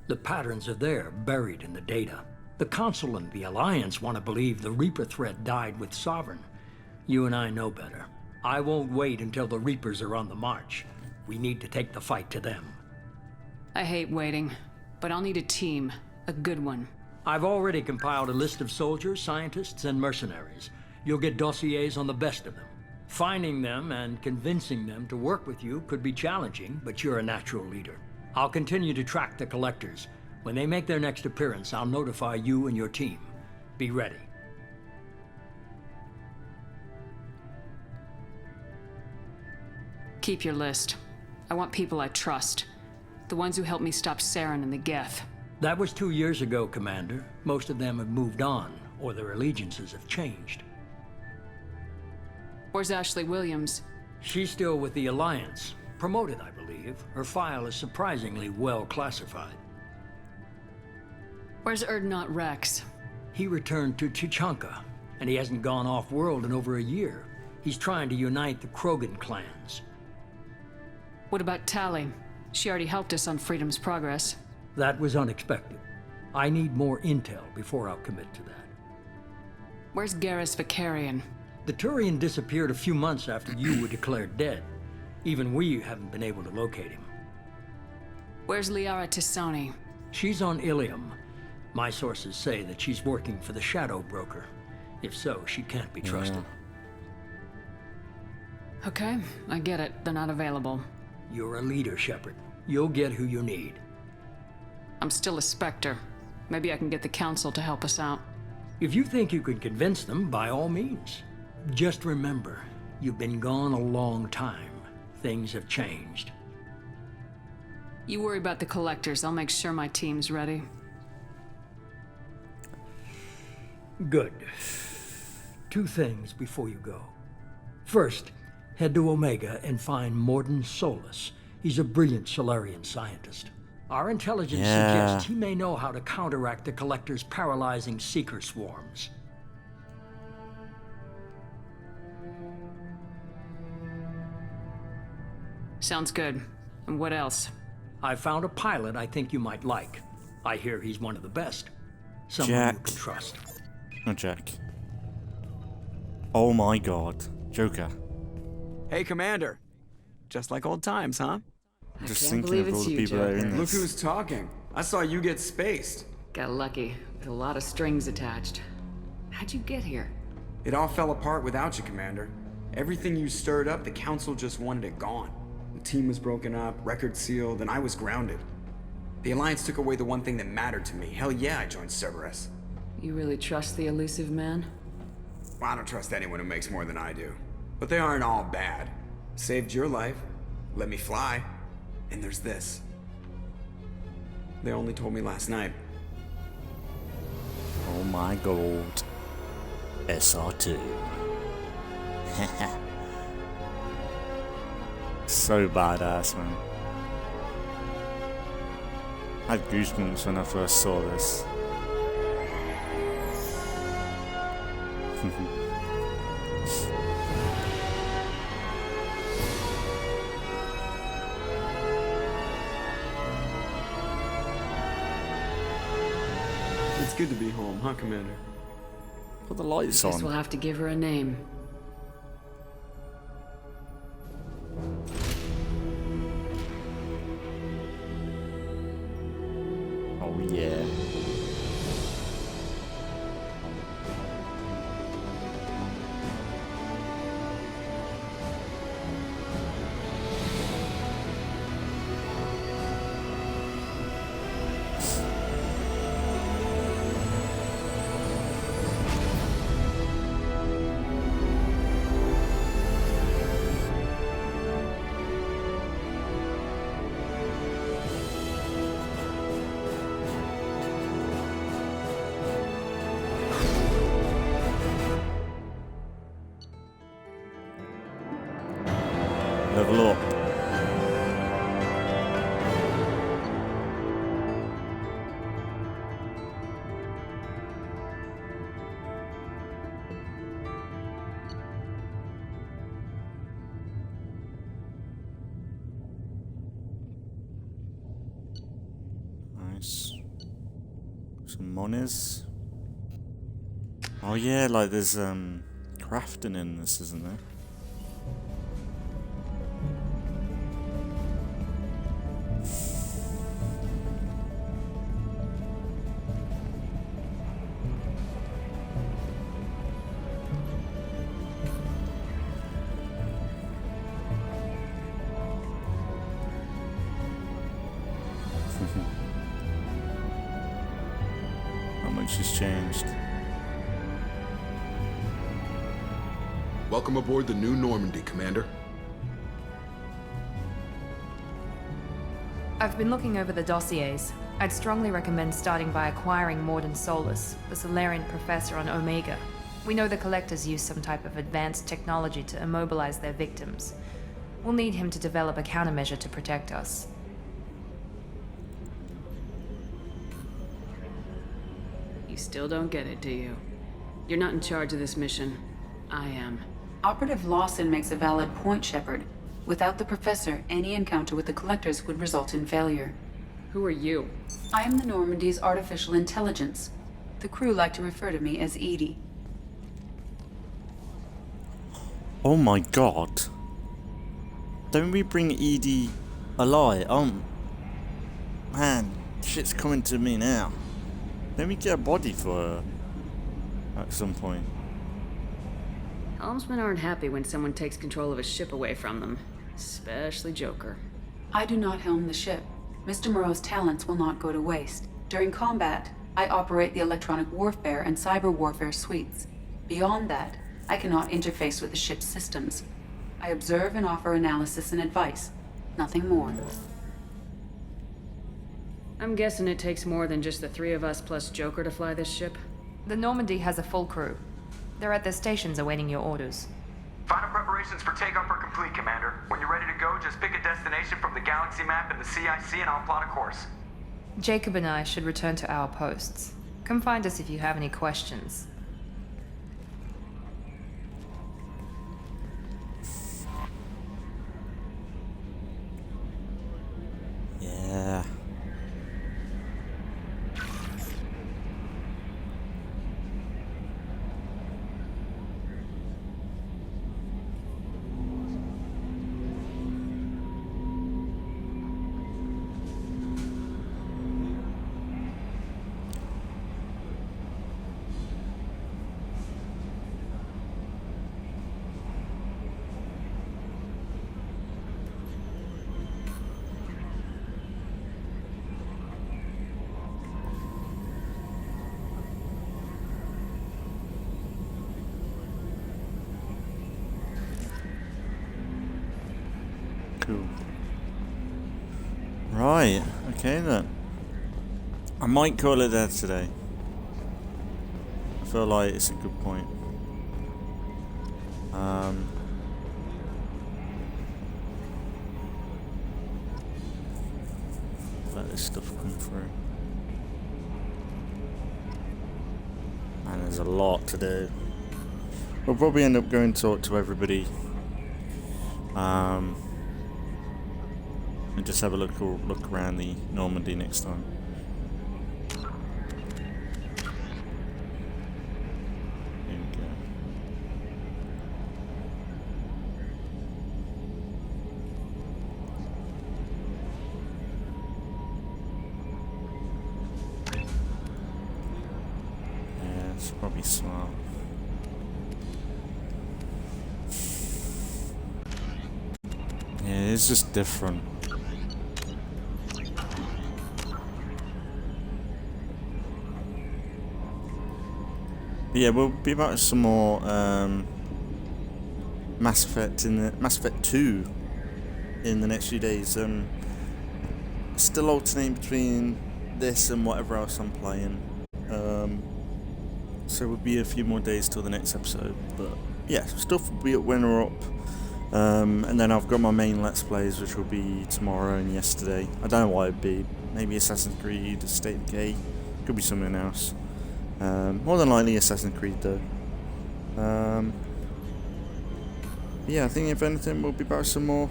The patterns are there, buried in the data. The Council and the Alliance want to believe the Reaper threat died with Sovereign. You and I know better. I won't wait until the Reapers are on the march. We need to take the fight to them. I hate waiting, but I'll need a team. A good one. I've already compiled a list of soldiers, scientists, and mercenaries. You'll get dossiers on the best of them. Finding them and convincing them to work with you could be challenging, but you're a natural leader. I'll continue to track the collectors. When they make their next appearance, I'll notify you and your team. Be ready. Keep your list. I want people I trust. The ones who helped me stop Saren and the Geth. That was 2 years ago, Commander. Most of them have moved on, or their allegiances have changed. Where's Ashley Williams? She's still with the Alliance. Promoted, I believe. Her file is surprisingly well classified. Where's Erdnot Rex? He returned to Chichanka, and he hasn't gone off-world in over a year. He's trying to unite the Krogan clans. What about Tali? She already helped us on Freedom's Progress. That was unexpected. I need more intel before I'll commit to that. Where's Garrus Vicarian? The Turian disappeared a few months after you were declared dead. Even we haven't been able to locate him. Where's Liara Tisoni? She's on Ilium. My sources say that she's working for the Shadow Broker. If so, she can't be trusted. Okay, I get it. They're not available. You're a leader, Shepard. You'll get who you need. I'm still a Spectre. Maybe I can get the Council to help us out. If you think you can convince them, by all means. Just remember, you've been gone a long time. Things have changed. You worry about the collectors. I'll make sure my team's ready. Good. 2 things before you go. First, head to Omega and find Morden Solus. He's a brilliant Solarian scientist. Our intelligence suggests he may know how to counteract the Collector's paralyzing Seeker swarms. Sounds good. And what else? I found a pilot I think you might like. I hear he's one of the best. Someone you can trust. No, Jack. Oh my god. Joker. Hey, Commander. Just like old times, huh? I'm just thinking of all the people that are in Look this. who's talking. I saw you get spaced. Got lucky. With a lot of strings attached. How'd you get here? It all fell apart without you, Commander. Everything you stirred up, the Council just wanted it gone. The team was broken up, record sealed, and I was grounded. The Alliance took away the one thing that mattered to me. Hell yeah, I joined Cerberus. You really trust the elusive man? Well, I don't trust anyone who makes more than I do. But they aren't all bad. Saved your life, let me fly, and there's this. They only told me last night. Oh my god. SR2. So badass, man. I had goosebumps when I first saw this. It's good to be home, huh, Commander? Put the lights Guess on. we'll have to give her a name. Oh yeah. Nice. Some monies. Oh yeah, like there's crafting in this, isn't there? How much has changed? Welcome aboard the new Normandy, Commander. I've been looking over the dossiers. I'd strongly recommend starting by acquiring Morden Solus, the Solarian professor on Omega. We know the Collectors use some type of advanced technology to immobilize their victims. We'll need him to develop a countermeasure to protect us. You still don't get it, do you? You're not in charge of this mission. I am. Operative Lawson makes a valid point, Shepard. Without the Professor, any encounter with the Collectors would result in failure. Who are you? I am the Normandy's artificial intelligence. The crew like to refer to me as Edie. Oh my god. Don't we bring Edie alive? Man, shit's coming to me now. Let me get a body for her at some point. Helmsmen aren't happy when someone takes control of a ship away from them. Especially Joker. I do not helm the ship. Mr. Moreau's talents will not go to waste. During combat, I operate the electronic warfare and cyber warfare suites. Beyond that, I cannot interface with the ship's systems. I observe and offer analysis and advice. Nothing more. I'm guessing it takes more than just the three of us plus Joker to fly this ship? The Normandy has a full crew. They're at their stations awaiting your orders. Final preparations for takeoff are complete, Commander. When you're ready to go, just pick a destination from the galaxy map and the CIC and I'll plot a course. Jacob and I should return to our posts. Come find us if you have any questions. Yeah. Cool. Right, okay then. I might call it there today. I feel like it's a good point. Let this stuff come through. Man, there's a lot to do. We'll probably end up going to talk to everybody. And just have a look around the Normandy next time. Here we go. Yeah, it's probably smart. Yeah, it's just different. Yeah, we'll be back with some more Mass Effect in the Mass Effect 2 in the next few days. Still alternating between this and whatever else I'm playing. So it will be a few more days till the next episode. But yeah, stuff will be up when we're up. And then I've got my main Let's Plays, which will be tomorrow and yesterday. I don't know what it'd be. Maybe Assassin's Creed, State of Decay. Could be something else. More than likely Assassin's Creed though. Yeah, I think if anything we'll be back with some more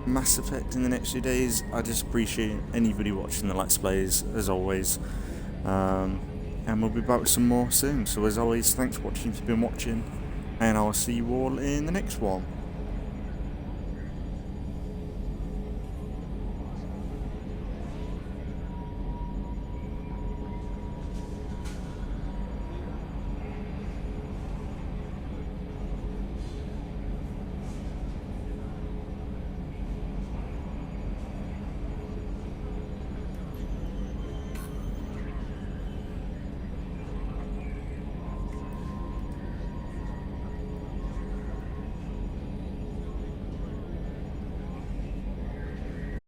Mass Effect in the next few days. I just appreciate anybody watching the Let's Plays, as always. And we'll be back with some more soon. So as always, thanks for watching if you've been watching, and I'll see you all in the next one.